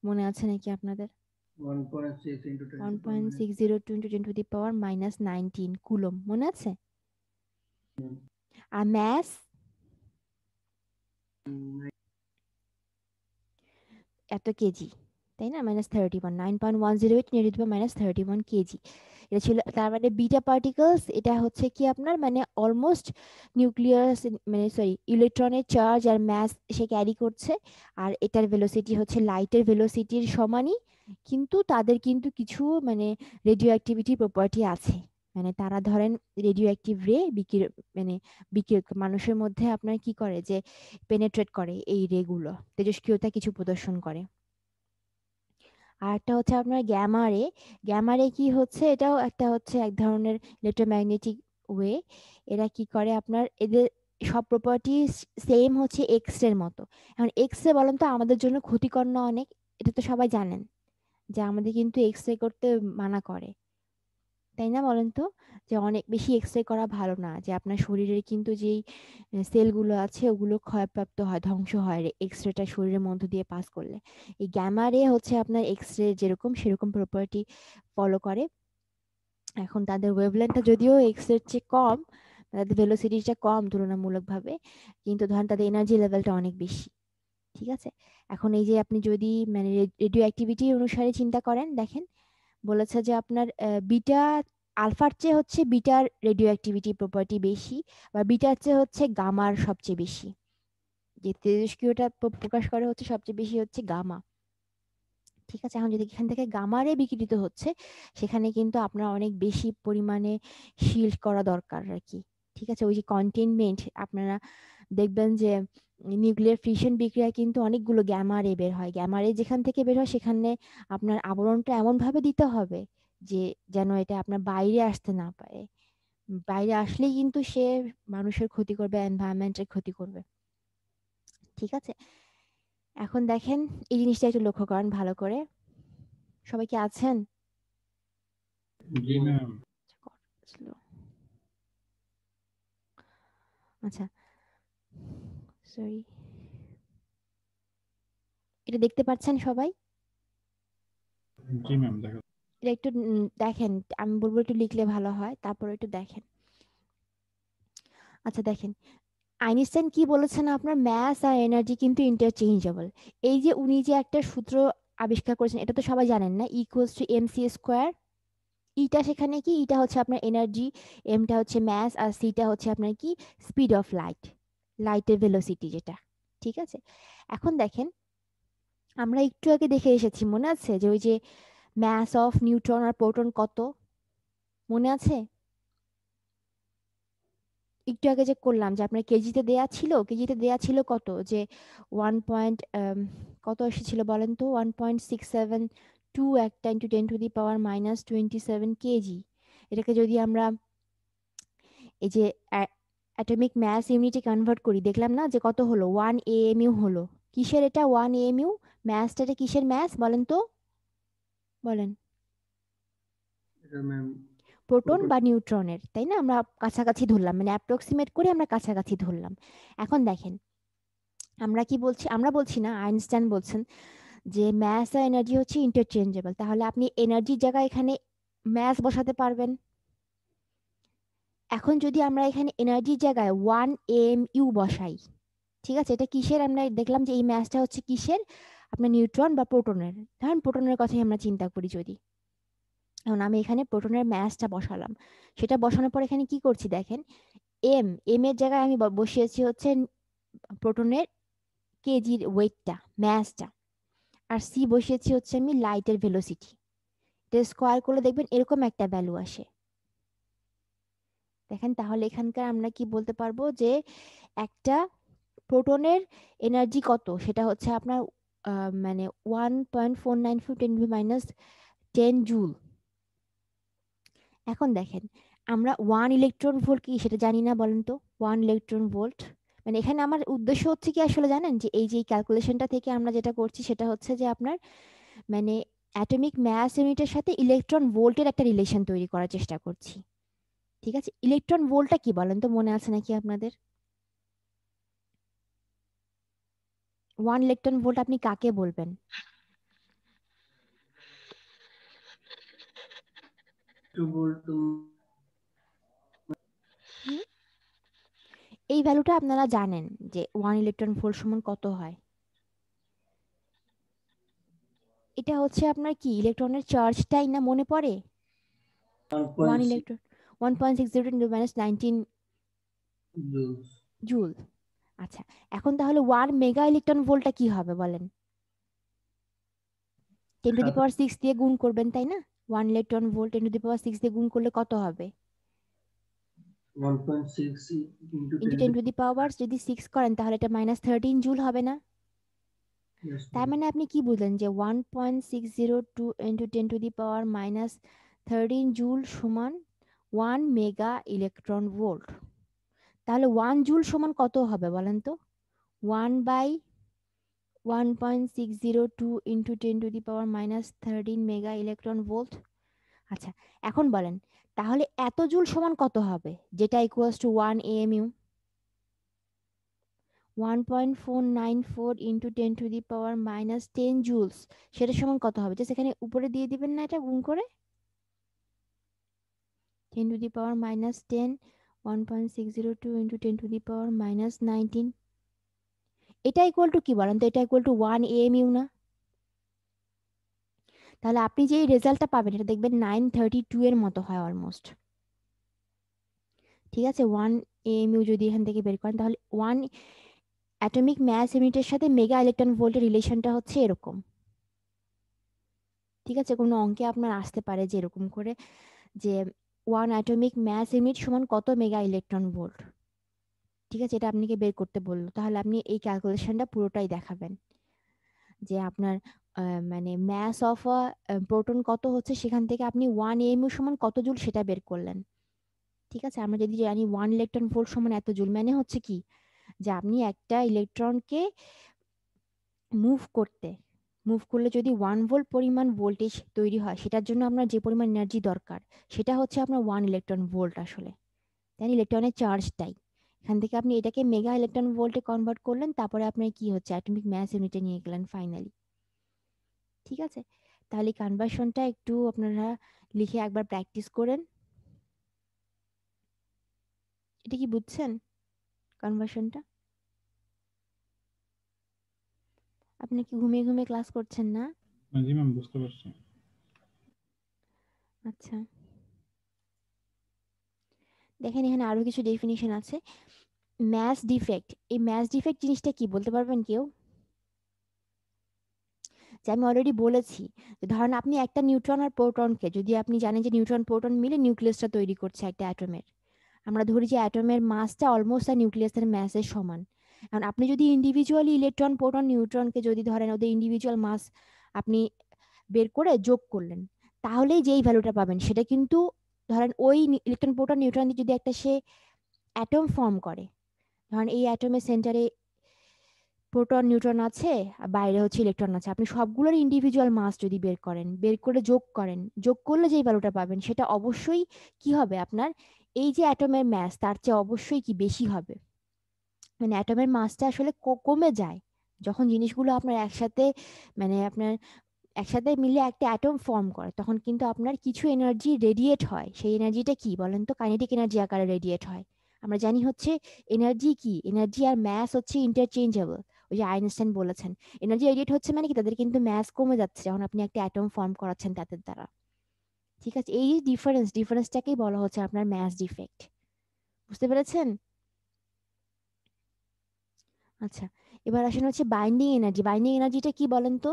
মনে আছে নাকি আপনাদের? 1.6 into 10 one to the power point minus six zero two into 10⁻19 coulomb, মনে আছে? আর ম্যাস এত কেজি, তাই না? -31, 9.108 10⁻31 কেজি। এটা ছিল, তার মানে বিটা পার্টিকলস, এটা হচ্ছে কি আপনার মানে অলমোস্ট নিউক্লিয়াস, মানে সরি ইলেকট্রনের চার্জ আর ম্যাস সে ক্যারি করছে। আর এটার ভেলোসিটি হচ্ছে লাইটের ভেলোসিটির সমানই, কিন্তু তাদের কিন্তু কিছু মানে রেডিও অ্যাক্টিভিটি প্রপার্টি আছে। মানে তারা ধরেন রেডিও অ্যাক্টিভ রে মানে মানুষের মধ্যে আপনার কি করে, যে পেনেট্রেট করে, এই রে গুলো তেজস্ক্রিয়তা কিছু প্রদর্শন করে। আর একটা হচ্ছে আপনার গ্যামা রে। গ্যামা রে কি হচ্ছে, এটাও একটা হচ্ছে এক ধরনের ইলেকট্রোম্যাগনেটিক ওয়ে। এরা কি করে আপনার, এদের সব প্রপার্টি সেম হচ্ছে এক্স রের মতো। এখন এক্স রে বলেন তো আমাদের জন্য ক্ষতিকর না অনেক? এটা তো সবাই জানেন যে আমাদের কিন্তু এক্স রে করতে মানা করে, তাই না বলেন তো? যে অনেক বেশি এক্স-রে করা ভালো না, যে আপনার শরীরের কিন্তু যেই সেলগুলো আছে ওগুলো ক্ষয়প্রাপ্ত হয়, ধ্বংস হয় এক্স-রেটা শরীরের মধ্য দিয়ে পাস করলে। এই গ্যামা রে হচ্ছে আপনার এক্স-রে যেরকম সেরকম প্রপার্টি ফলো করে। এখন তাদের ওয়েভলেন্থটা যদিও এক্স-রের চেয়ে কম, তাদের ভেলোসিটিটা কম তুলনামূলকভাবে, কিন্তু ধরেন তাদের এনার্জি লেভেলটা অনেক বেশি। ঠিক আছে? এখন এই যে আপনি যদি মানে রেডিও অ্যাক্টিভিটি অনুসারে চিন্তা করেন, দেখেন বলেছে যে আপনার বিটা আলফার চেয়ে হচ্ছে বিটার রেডিও অ্যাক্টিভিটি প্রপার্টি বেশি, বা বিটার চেয়ে হচ্ছে গামার সবচেয়ে বেশি। যে তেজস্ক্রিয়টা প্রকাশ করে হচ্ছে সবচেয়ে বেশি হচ্ছে গামা। ঠিক আছে? এখন যদি এখান থেকে গামা রে বিকিরিত হচ্ছে, সেখানে কিন্তু আপনার অনেক বেশি পরিমাণে শিল্ড করা দরকার আর কি। ঠিক আছে? ওই যে কন্টেইনমেন্ট, আপনারা দেখবেন যে নিউক্লিয়ার ফিশন বিক্রিয়া কিন্তু অনেকগুলো গ্যামা রে বের হয়। গ্যামা রে যেখান থেকে বের হয় সেখানে আপনার আবরণটা এমন ভাবে দিতে হবে যে যেন এটা আপনার বাইরে আসতে না পারে। বাইরে আসলেই কিন্তু সে মানুষের ক্ষতি করবে, এনভায়রনমেন্টের ক্ষতি করবে। ঠিক আছে? এখন দেখেন এই জিনিসটা একটু লক্ষ্য করেন ভালো করে। সবাই কি আছেন? জি ম্যাম। আচ্ছা, সরি, এটা দেখতে পাচ্ছেন সবাই? জি ম্যাম দেখা এটা একটু দেখেন, আমি বলবো একটু লিখলে ভালো হয়, তারপর একটু দেখেন। আচ্ছা দেখেন, আইনস্টাইন কি বলেছেন আপনার, ম্যাস আর এনার্জি কিন্তু ইন্টারচেঞ্জেবল। এই যে উনি যে একটা সূত্র আবিষ্কার করেছেন, এটা তো সবাই জানেন না, E=mc²। ইটা সেখানে কি, ইটা হচ্ছে আপনার এনার্জি, এমটা হচ্ছে ম্যাস, আর সিটা হচ্ছে আপনার কি, স্পিড অফ লাইট, লাইটের ভেলোসিটি যেটা। ঠিক আছে? এখন দেখেন, আমরা একটু আগে দেখে এসেছি, মনে আছে যে ওই যে ম্যাস অফ নিউট্রন আর প্রোটন কত, মনে আছে? একটু আগে যে করলাম, যে আপনার কেজিতে দেয়া ছিল কত, যে 1 কত এসেছিল বলেন তো, 1.672 একটা ইন্টু 10⁻⁻27 কেজি। এটাকে যদি আমরা এই যে অ্যাটমিক ম্যাস ইউনিটে কনভার্ট করি, দেখলাম না যে কত হলো, 1 AMU হলো। কিসের এটা 1 AMU? ম্যাসটা কিসের ম্যাস বলেন তো, বলেন? এটা ম্যাম প্রোটন প্রোটন। বা নিউট্রনের, তাই না? আমরা কাছাকাছি ধরলাম, মানে অ্যাপ্রক্সিমেট করে আমরা কাছাকাছি ধরলাম। এখন দেখেন, আমরা কি বলছি, আমরা বলছি না, আইনস্টাইন বলছেন যে ম্যাস আর এনার্জি হচ্ছে ইন্টারচেঞ্জেবল। তাহলে আপনি এনার্জির জায়গায় এখানে ম্যাস বসাতে পারবেন। এখন যদি আমরা এখানে এনার্জির জায়গায় 1 AMU বসাই, ঠিক আছে, এটা কিসের, আমরা দেখলাম যে এই ম্যাসটা হচ্ছে কিসের, আপনার নিউট্রন বা প্রোটনের। ধরেন প্রোটনের কথাই আমরা চিন্তা করি যদি, এখন আমি এখানে প্রোটনের ম্যাসটা বসালাম, সেটা বসানোর পর এখানে কি করছি দেখেন, এম এর জায়গায় আমি বসিয়েছি হচ্ছে প্রোটনের কেজির ওয়েটটা, ম্যাসটা। আর সি বসিয়েছি হচ্ছে আমি লাইটের ভেলোসিটি। এটা স্কোয়ার করলে দেখবেন এরকম একটা ভ্যালু আসে। দেখেন তাহলে এখানকার আমরা কি বলতে পারবো, যে একটা প্রোটনের এনার্জি কত, সেটা হচ্ছে আপনার মানে 1.494 × 10⁻10 জুল। এখন দেখেন, আমরা 1 ইলেকট্রন ভোল্ট কি সেটা জানি না, বলেন তো? 1 ইলেকট্রন ভোল্ট মানে এখানে আমার উদ্দেশ্য হচ্ছে কি আসলে জানেন, যে এই যে ক্যালকুলেশনটা থেকে আমরা যেটা করছি সেটা হচ্ছে যে আপনার মানে অ্যাটমিক ম্যাস ইউনিটের সাথে ইলেকট্রন ভোল্টের একটা রিলেশন তৈরি করার চেষ্টা করছি। ঠিক আছে, ইলেকট্রন ভোল্টটা কি বলেন তো, মনে আছে নাকি আপনাদের? 1 ইলেকট্রন ভোল্ট আপনি কাকে বলবেন? 2 volt to হুম, এই ভ্যালুটা আপনারা জানেন যে 1 ইলেকট্রন ভোল্ট সমান কত হয়। এটা হচ্ছে আপনার কি ইলেকট্রনের চার্জটাই না, মনে পড়ে? 1 1.6 ইলেকট্রন 1.60 × 10⁻19 joules. জুল। আচ্ছা, এখন তাহলে 1 মেগা ইলেকট্রন ভোল্টটা কি হবে বলেন? 10 টু দি পাওয়ার 6 দিয়ে গুণ করবেন, তাই না? 1 ইলেকট্রন ভোল্ট 10 টু দি পাওয়ার 6 দিয়ে গুণ করলে কত হবে? 1.6 into ইন্টু 10 10 টু দি পাওয়ার যদি 6 করেন তাহলে এটা -13 জুল হবে না? yes, তার ma'am. মানে আপনি কি বুঝলেন যে 1.602 into 10 to the power -13 joule সমান 1 মেগা ইলেকট্রন ভোল্ট। তাহলে 1 জুল সমান কত হবে বলেন তো? 1/1.602 into 10 to the power -13 mega electron volt. আচ্ছা, এখন বলেন তাহলে এত জুল সমান কত হবে, যেটা equals to 1 AMU? 1.494 into 10 to the power -10 joules, সেটা সমান কত হবে? জাস্ট এখানে উপরে দিয়ে দিবেন না এটা গুণ করে, 10 to the power -10 1.602 into 10 to the power -19, এটা ইকুয়াল টু কি বলেন তো? এটা ইকুয়াল টু 1 AMU না? তাহলে আপনি যে এই রেজাল্টটা পাবেন এটা দেখবেন 932 এর মতো হয় অলমোস্ট। ঠিক আছে, 1 AMU যদি এখান থেকে বের করেন তাহলে 1 অ্যাটমিক ম্যাস ইউনিটের সাথে মেগা ইলেকট্রন ভোল্টের রিলেশনটা হচ্ছে এরকম। ঠিক আছে, কোনো অঙ্কে আপনার আসতে পারে যে এরকম করে যে 1 অ্যাটমিক ম্যাস ইউনিট সমান কত মেগা ইলেকট্রন ভোল্ট। ঠিক আছে, এটা আপনাকে বের করতে বললো, তাহলে আপনি এই ক্যালকুলেশনটা পুরোটাই দেখাবেন যে আপনার মানে ম্যাস অফ প্রোটন কত হচ্ছে, সেখান থেকে আপনি 1 AMU সমান কত জুল সেটা বের করলেন। ঠিক আছে, আমরা যদি জানি 1 ইলেকট্রন ভোল্ট সমান এত জুল, মানে হচ্ছে কি যে আপনি একটা ইলেকট্রনকে মুভ করলে যদি 1 ভোল্ট পরিমাণ ভোল্টেজ তৈরি হয়, সেটার জন্য আপনার যে পরিমাণ এনার্জি দরকার সেটা হচ্ছে আপনার 1 ইলেকট্রন ভোল্ট আসলে। তাই ইলেকট্রনের চার্জটাই, এখান থেকে আপনি এটাকে মেগা ইলেকট্রন ভোল্টে কনভার্ট করলেন, তারপরে আপনার কি হচ্ছে অ্যাটমিক ম্যাস ইউনিটে নিয়ে গেলেন ফাইনালি। ঠিক আছে, তাহলে কনভার্সনটা একটু আপনারা লিখে একবার প্র্যাকটিস করেন। এটা কি বুঝছেন কনভার্সনটা? আপনি কি ঘুমিয়ে ঘুমিয়ে ক্লাস করছেন না? জি ম্যাম, বুঝতে পারছি। আচ্ছা, দেখেন এখানে আরো কিছু ডেফিনিশন আছে। ম্যাস ডিফেক্ট, এই ম্যাস ডিফেক্ট জিনিসটা কি বলতে পারবেন কেউ? যে আমি অলরেডি বলেছি যে ধরেন আপনি একটা নিউট্রন আর প্রোটনকে, যদি আপনি জানেন যে নিউট্রন প্রোটন মিলে নিউক্লিয়াসটা তৈরি করছে একটা অ্যাটমের, আমরা ধরি যে অ্যাটমের মাসটা অলমোস্ট তার নিউক্লিয়াসের ম্যাসের সমান। এখন আপনি যদি ইন্ডিভিজুয়ালি ইলেকট্রন প্রোটন নিউট্রনকে যদি ধরেন ওদের ইন্ডিভিজুয়াল মাস আপনি বের করে যোগ করলেন, তাহলেই যেই ভ্যালুটা পাবেন সেটা কিন্তু ধরেন ওই ইলেকট্রন প্রোটন নিউট্রন দিয়ে যদি একটা সে অ্যাটম ফর্ম করে, ধরেন এই অ্যাটমের সেন্টারে প্রোটন নিউট্রন আছে আর বাইরে হচ্ছে ইলেকট্রন আছে, আপনি সবগুলোর ইন্ডিভিজুয়াল মাস যদি বের করেন, বের করে যোগ করলে যেই ভ্যালুটা পাবেন সেটা অবশ্যই কি হবে আপনার এই যে অ্যাটমের ম্যাস তার চেয়ে অবশ্যই কি বেশি হবে। মানে অ্যাটমের মাসটা আসলে কমে যায় যখন জিনিসগুলো আপনার একসাথে মানে আপনার একসাথে মিলে একটা অ্যাটম ফর্ম করে, তখন কিন্তু আপনার কিছু এনার্জি রেডিয়েট হয়। সেই এনার্জিটা কি বলেন তো? কাইনেটিক এনার্জি আকারে রেডিয়েট হয়। আমরা জানি হচ্ছে এনার্জি কি, এনার্জি আর ম্যাস হচ্ছে ইন্টারচেঞ্জেবল। ওই যে আইনস্টাইন বলেছেন এনার্জি রেডিয়েট হচ্ছে মানে কি তাদের কিন্তু ম্যাস কমে যাচ্ছে যখন আপনি একটা অ্যাটম ফর্ম করাচ্ছেন তাদের দ্বারা। ঠিক আছে, এই ডিফারেন্সটাকেই বলা হচ্ছে আপনার ম্যাস ডিফেক্ট। বুঝতে পেরেছেন? আচ্ছা, এবার আসেন হচ্ছে বাইন্ডিং এনার্জি। বাইন্ডিং এনার্জিটা কি বলেন তো?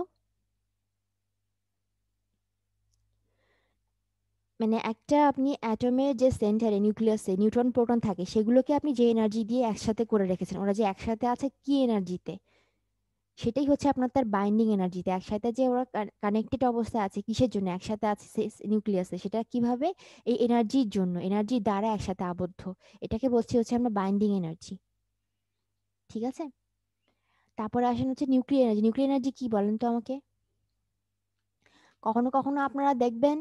মানে একটা আপনি অ্যাটমের যে সেন্টারে নিউক্লিয়াসে নিউট্রন প্রোটন থাকে সেগুলোকে আপনি যে এনার্জি দিয়ে একসাথে করে রেখেছেন, ওরা যে একসাথে আছে কি এনার্জিতে, সেটাই হচ্ছে আপনার তার বাইন্ডিং এনার্জিতে। একসাথে যে ওরা কানেক্টেড অবস্থায় আছে কিসের জন্য একসাথে আছে নিউক্লিয়াসে, সেটা কিভাবে এই এনার্জির জন্য, এনার্জি দ্বারা একসাথে আবদ্ধ, এটাকে বলছি হচ্ছে আমরা বাইন্ডিং এনার্জি। ঠিক আছে? তারপরে আসেন হচ্ছে নিউক্লিয়ার এনার্জি। নিউক্লিয়ার এনার্জি কি বলেন তো আমাকে? কখনো কখনো আপনারা দেখবেন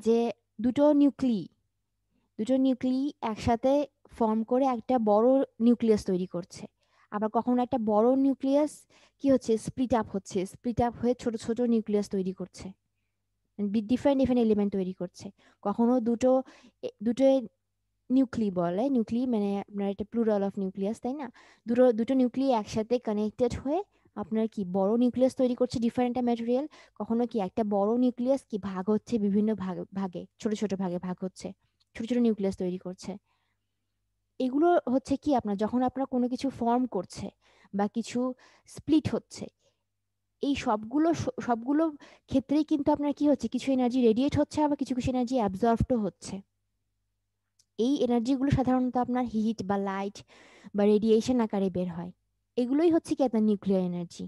যে দুটো নিউক্লি একসাথে ফর্ম করে একটা বড় নিউক্লিয়াস তৈরি করছে। আবার কখনো একটা বড় নিউক্লিয়াস কি হচ্ছে, স্প্লিট আপ হয়ে ছোট ছোট নিউক্লিয়াস তৈরি করছে, ডিফারেন্ট ডিফারেন্ট এলিমেন্ট তৈরি করছে। কখনো দুটো নিউক্লি মানে আপনার এটা প্লুরাল অফ নিউক্লিয়াস, তাই না? দুটো নিউক্লি একসাথে কানেক্টেড হয়ে আপনার কি বড় নিউক্লিয়াস তৈরি করছে, ডিফারেন্ট ম্যাটেরিয়াল। কখনো কি একটা বড় নিউক্লিয়াস কি ভাগ হচ্ছে বিভিন্ন ভাগে, ছোট ছোট ভাগে ভাগ হচ্ছে, ছোট ছোট নিউক্লিয়াস তৈরি করছে। এগুলো হচ্ছে কি আপনার যখন আপনার কোনো কিছু ফর্ম করছে বা কিছু স্প্লিট হচ্ছে, এই সবগুলো ক্ষেত্রেই কিন্তু আপনার কি হচ্ছে, কিছু এনার্জি রেডিয়েট হচ্ছে, আবার কিছু কিছু এনার্জি অ্যাবজর্বড হচ্ছে। এই এনার্জিগুলো সাধারণত আপনার হিট বা লাইট বা রেডিয়েশন আকারে বের হয়। এগুলোই হচ্ছে কি আপনার নিউক্লিয়ার এনার্জি।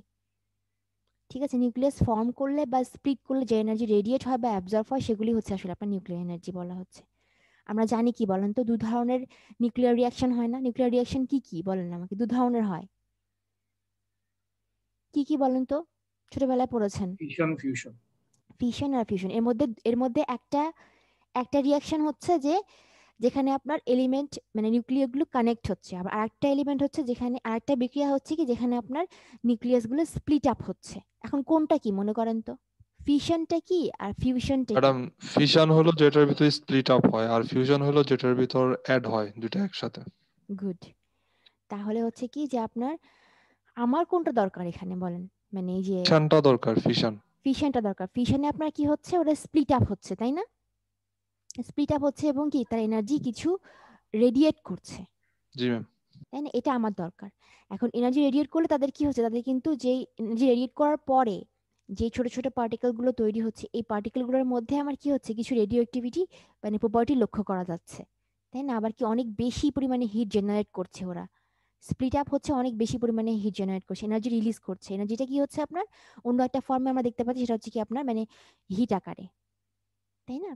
ঠিক আছে? নিউক্লিয়াস ফর্ম করলে বা স্প্লিট করলে যে এনার্জি রেডিয়েট হয় বা অ্যাবজর্ব হয়, সেগুলি হচ্ছে আসলে আপনার নিউক্লিয়ার এনার্জি বলা হচ্ছে। আমরা জানি কি বলেন তো, দু ধরনের নিউক্লিয়ার রিয়াকশন হয় না? নিউক্লিয়ার রিয়াকশন কি কি বলেন আমাকে? দু ধরনের হয়। কি কি বলেন তো? ছোটবেলায় পড়েছেন। Fission fusion. ফিশন আর ফিউশন। এর মধ্যে একটা রিয়াকশন হচ্ছে যে যেখানে আপনার এলিমেন্ট মানে নিউক্লিয়াসগুলো কানেক্ট হচ্ছে, আবার আরেকটা এলিমেন্ট হচ্ছে যেখানে আরেকটা বিক্রিয়া হচ্ছে কি যেখানে আপনার নিউক্লিয়াসগুলো স্প্লিট আপ হচ্ছে। এখন কোনটা কি মনে করেন তো? ফিশনটা কি আর ফিউশনটা কি? ম্যাডাম, ফিশন হলো যেটার ভিতর স্প্লিট আপ হয়, আর ফিউশন হলো যেটার ভিতর অ্যাড হয়, দুটো একসাথে। গুড। তাহলে হচ্ছে কি যে আপনার আমার কোনটা দরকার এখানে বলেন? মানে এই যে ফিশনটা দরকার, ফিশন। ফিশনটা দরকার। ফিশনে আপনার কি হচ্ছে, ওটা স্প্লিট আপ হচ্ছে, তাই না? স্প্লিট আপ হচ্ছে এবং কি তার এনার্জি কিছু রেডিয়েট করছে, জি ম্যাম। তাই না? এটা আমার দরকার। এখন এনার্জি রেডিয়েট করলে তাদের কি হচ্ছে, তাদের কিন্তু যেই এনার্জি রেডিয়েট করার পরে যে ছোট ছোট পার্টিকেল গুলো তৈরি হচ্ছে, এই পার্টিকেল গুলোর মধ্যে আমার কি হচ্ছে, কিছু রেডিও অ্যাক্টিভিটি মানে প্রপার্টি লক্ষ্য করা যাচ্ছে, তাই না? আবার কি অনেক বেশি পরিমাণে হিট জেনারেট করছে ওরা। স্প্লিট আপ হচ্ছে, অনেক বেশি পরিমাণে হিট জেনারেট করছে, এনার্জি রিলিজ করছে। এনার্জিটা কি হচ্ছে আপনার অন্য একটা ফর্মে আমরা দেখতে পাচ্ছি, সেটা হচ্ছে কি আপনার মানে হিট আকারে, তাই না?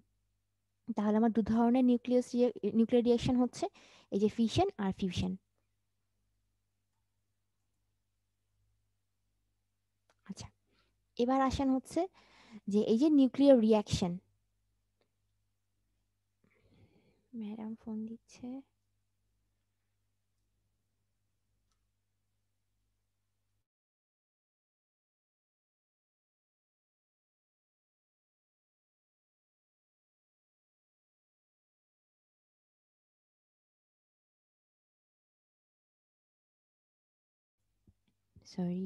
তাহলে আমার দু ধরনের নিউক্লিয়ার রিঅ্যাকশন হচ্ছে, এই যে ফিশন আর ফিউশন। আচ্ছা, এবার আসেন হচ্ছে যে এই যে নিউক্লিয়ার রিঅ্যাকশন, ম্যাডাম ফোন দিচ্ছে। সরি।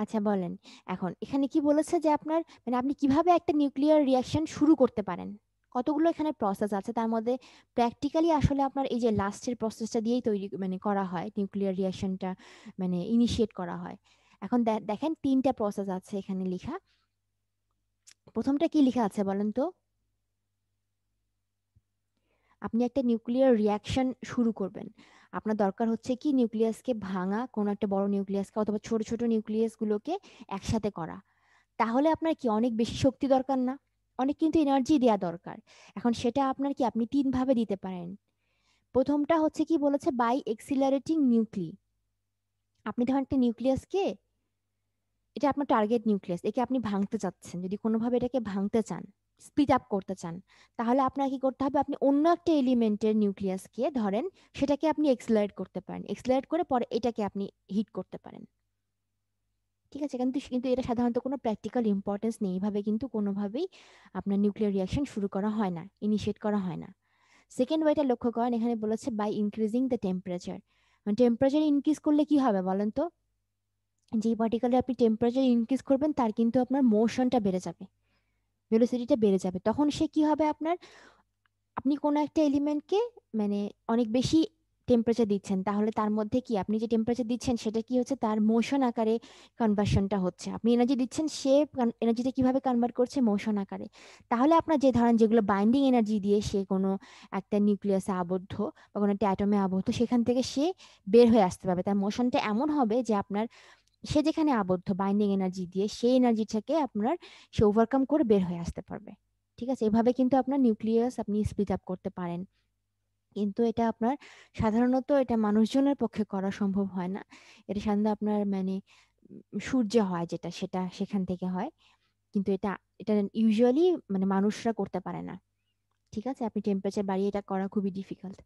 আচ্ছা বলেন, এখন এখানে কি বলেছে যে আপনার মানে আপনি কিভাবে একটা নিউক্লিয়ার রিঅ্যাকশন শুরু করতে পারেন, কতগুলো এখানে প্রসেস আছে, তার মধ্যে প্র্যাকটিক্যালি আসলে আপনার এই যে লাস্টের প্রসেসটা দিয়েই তৈরি মানে করা হয় নিউক্লিয়ার রিঅ্যাকশনটা, মানে ইনিশিয়েট করা হয়। এখন দেখেন তিনটা প্রসেস আছে এখানে লেখা। প্রথমটা কি লেখা আছে বলেন তো? আপনি একটা নিউক্লিয়ার রিঅ্যাকশন শুরু করবেন, আপনার দরকার হচ্ছে কি নিউক্লিয়াসকে ভাঙা, কোনো একটা বড় নিউক্লিয়াসকে অথবা ছোট ছোট নিউক্লিয়াসগুলোকে একসাথে করা। তাহলে আপনার কি অনেক বেশি শক্তি দরকার না? অনেক কিন্তু এনার্জি দেওয়া দরকার। এখন সেটা আপনার কি আপনি তিন ভাবে দিতে পারেন। প্রথমটা হচ্ছে কি বলেছে, বাই এক্সিলারেটিং নিউক্লি। আপনি ধরেন একটা নিউক্লিয়াসকে, এটা আপনার টার্গেট নিউক্লিয়াস, একে আপনি ভাঙতে চাচ্ছেন, যদি কোনোভাবে এটাকে ভাঙতে চান, স্প্লিট আপ করতে চান, তাহলে আপনার কি করতে হবে, আপনি অন্য একটা এলিমেন্টের নিউক্লিয়াসকে ধরেন, সেটাকে আপনি এক্সিলারেট করতে পারেন, এক্সিলারেট করে পরে এটাকে আপনি হিট করতে পারেন। ঠিক আছে? কিন্তু কিন্তু এটা সাধারণত কোনো প্র্যাকটিক্যাল ইম্পর্টেন্স নেই, এইভাবে কিন্তু কোনোভাবেই আপনার নিউক্লিয়ার রিঅ্যাকশন শুরু করা হয় না, ইনিশিয়েট করা হয় না। সেকেন্ড ওয়েটা লক্ষ্য করেন, এখানে বলেছে by increasing the temperature. Temperature increase করলে কি হবে বলেন তো? যেই পার্টিকেলের আপনি টেম্পারেচার ইনক্রিজ করবেন তার কিন্তু আপনার মোশনটা বেড়ে যাবে, ভেলোসিটিটা বেড়ে যাবে। তখন সে কি হবে আপনার, আপনি কোনো একটা এলিমেন্টকে মানে অনেক বেশি টেম্পারেচার দিচ্ছেন, তাহলে তার মধ্যে কি আপনি যে টেম্পারেচার দিচ্ছেন সেটা কি হচ্ছে, তার মোশন আকারে কনভার্সনটা হচ্ছে। আপনি এনার্জি দিচ্ছেন, সে এনার্জিটা কিভাবে কনভার্ট করছে, মোশন আকারে। তাহলে আপনার যে ধরেন যেগুলো বাইন্ডিং এনার্জি দিয়ে সে কোনো একটা নিউক্লিয়াসে আবদ্ধ বা কোনো একটা অ্যাটমে আবদ্ধ, সেখান থেকে সে বের হয়ে আসতে পারবে। তার মোশনটা এমন হবে যে আপনার সে যেখানে আবদ্ধ বাইন্ডিং এনার্জি দিয়ে, সেই এনার্জিটাকে আপনার সে ওভারকাম করে বের হয়ে আসতে পারবে। ঠিক আছে? এভাবে কিন্তু আপনার নিউক্লিয়াস আপনি স্প্লিট আপ করতে পারেন। কিন্তু এটা আপনার সাধারণত এটা মানুষজনের পক্ষে করা সম্ভব হয় না। এটা সাধারণত আপনার মানে সূর্যে হয় যেটা, সেটা সেখান থেকে হয়। কিন্তু এটা এটা ইউজুয়ালি মানে মানুষরা করতে পারে না। ঠিক আছে, আপনি টেম্পারেচার বাড়িয়ে এটা করা খুবই ডিফিকাল্ট।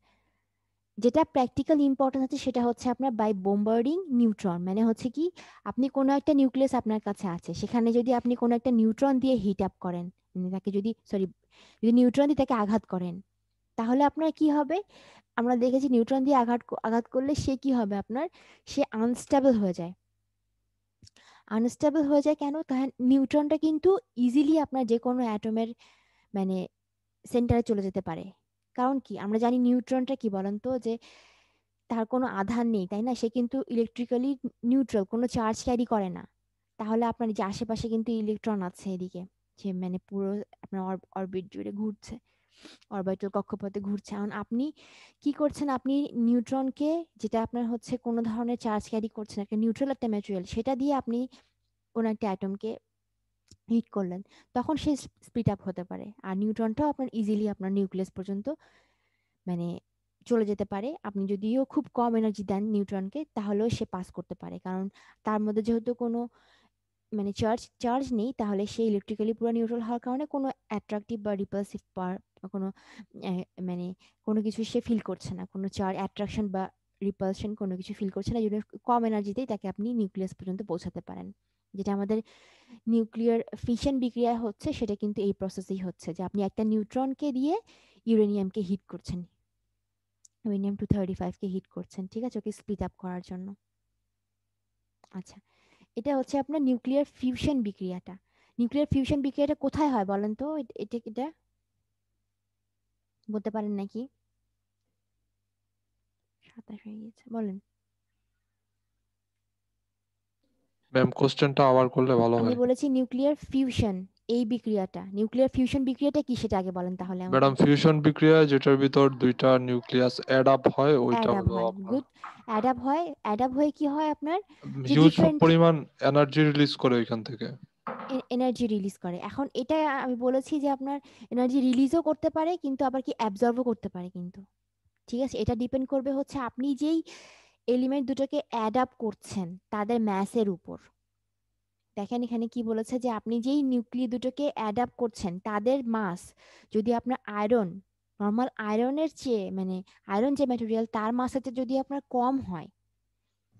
যেটা প্র্যাকটিক্যাল ইম্পর্টেন্স আছে সেটা হচ্ছে আপনার বাই বোম্বার্ডিং নিউট্রন, মানে হচ্ছে কি আপনি কোনো একটা নিউক্লিয়াস আপনার কাছে আছে, সেখানে যদি আপনি কোনো একটা নিউট্রন দিয়ে হিট আপ করেন, মানে তাকে যদি যদি নিউট্রন দিয়ে তাকে আঘাত করেন, তাহলে আপনার কি হবে? আমরা দেখেছি নিউট্রন দিয়ে আঘাত করলে সে কি হবে আপনার, সে আনস্টেবল হয়ে যায়। আনস্টেবল হয়ে যায় কেন? কারণ নিউট্রনটা কিন্তু ইজিলি আপনার যে কোনো অ্যাটমের মানে সেন্টারে চলে যেতে পারে। কারণ কি আমরা জানি নিউট্রনটা কি বলেন তো, যে তার কোনো আধান নেই, তাই না? সে কিন্তু ইলেকট্রিক্যালি নিউট্রাল, কোনো চার্জ ক্যারি করে না। তাহলে আপনার যে আশেপাশে কিন্তু ইলেকট্রন আছে এদিকে, যে মানে পুরো আপনার অরবিট জুড়ে ঘুরছে, অরবিটাল কক্ষপথে ঘুরছে। এখন আপনি কি করছেন, আপনি নিউট্রনকে, যেটা আপনার হচ্ছে কোনো ধরনের চার্জ ক্যারি করছে না, একটা নিউট্রাল একটা ম্যাটেরিয়াল, সেটা দিয়ে আপনি কোনো একটা অ্যাটমকে হিট করলেন, তখন সে স্প্লিট আপ হতে পারে। আর নিউট্রনটাও আপনার ইজিলি আপনার নিউক্লিয়াস পর্যন্ত মানে চলে যেতে পারে। আপনি যদিও খুব কম এনার্জি দেন নিউট্রনকে, তাহলেও সে পাস করতে পারে, কারণ তার মধ্যে যেহেতু কোনো মানে চার্জ নেই, তাহলে সে ইলেকট্রিক্যালি পুরো নিউট্রাল হওয়ার কারণে কোনো অ্যাট্রাকটিভ বা রিপালসিভ কোনো মানে কোনো কিছু সে ফিল করছে না, কোনো অ্যাট্রাকশন বা রিপালশন কোনো কিছু ফিল করছে না। এই জন্য কম এনার্জিতেই তাকে আপনি নিউক্লিয়াস পর্যন্ত পৌঁছাতে পারেন। যেটা আমাদের নিউক্লিয়ার ফিশন বিক্রিয়া হচ্ছে, সেটা কিন্তু এই প্রসেসেই হচ্ছে, যে আপনি একটা নিউট্রনকে দিয়ে ইউরেনিয়ামকে হিট করছেন, ইউরেনিয়াম 235 কে হিট করছেন, ঠিক আছে, ওকে স্প্লিট আপ করার জন্য। আচ্ছা, এটা হচ্ছে আপনার নিউক্লিয়ার ফিউশন বিক্রিয়াটা। নিউক্লিয়ার ফিউশন বিক্রিয়াটা কোথায় হয় বলেন তো? এটা বলতে পারেন নাকি? 27 হয়ে গেছে, বলেন। ম্যাম কোশ্চেনটা আবার করলে ভালো আমি হয়। বলেছি নিউক্লিয়ার ফিউশন, এই বিক্রিয়াটা, নিউক্লিয়ার ফিউশন বিক্রিয়াটা কি সেটা আগে বলেন তাহলে আমাকে। ম্যাডাম ফিউশন বিক্রিয়া যেটার ভিতর দুইটা নিউক্লিয়াস অ্যাড আপ হয়, ওইটা অ্যাড আপ হলো হয়, আপনার গুড। অ্যাড আপ হয়ে কি হয় আপনার, যে হিউজ ডিফারেন্ট পরিমাণ এনার্জি রিলিজ করে ওইখান থেকে। এনার্জি রিলিজ করে। এখন এটা আমি বলেছি যে আপনার এনার্জি রিলিজও করতে পারে, কিন্তু আবার কি অ্যাবজর্বও করতে পারে কিন্তু। ঠিক আছে, এটা ডিপেন্ড করবে হচ্ছে আপনি যেই এলিমেন্ট দুটোকে অ্যাড আপ করছেন তাদের ম্যাসের উপর। দেখেন এখানে কি বলেছে, যে আপনি যেই নিউক্লিয় দুটোকে অ্যাড আপ করছেন তাদের মাস, যদি আপনার আয়রন, নর্মাল আয়রনের চেয়ে মানে আয়রন যে ম্যাটেরিয়াল তার মাসের চেয়ে যদি আপনার কম হয়,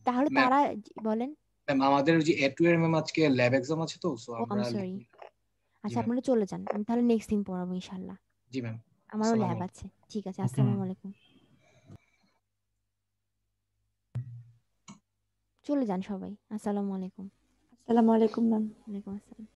তাহলে ম্যাম তারা বলেন। ম্যাম আমাদের ওই যে A2 এর ম্যাম আজকে ল্যাব এক্সাম আছে, তো সো ও আম আমরা সরি। জি আচ্ছা, ম্যাম। আপনারা চলে যান, আমি তাহলে নেক্সট দিন পড়াবো ইনশাল্লাহ। জি ম্যাম। আমারও আসসালামু ল্যাব আলাইকুম। আছে। ঠিক আছে, ওকে ম্যাম। আসসালামু আলাইকুম। চলে যান সবাই, আসসালামু আলাইকুম। আসসালামু আলাইকুম ম্যাম। ওয়ালাইকুম আসসালাম।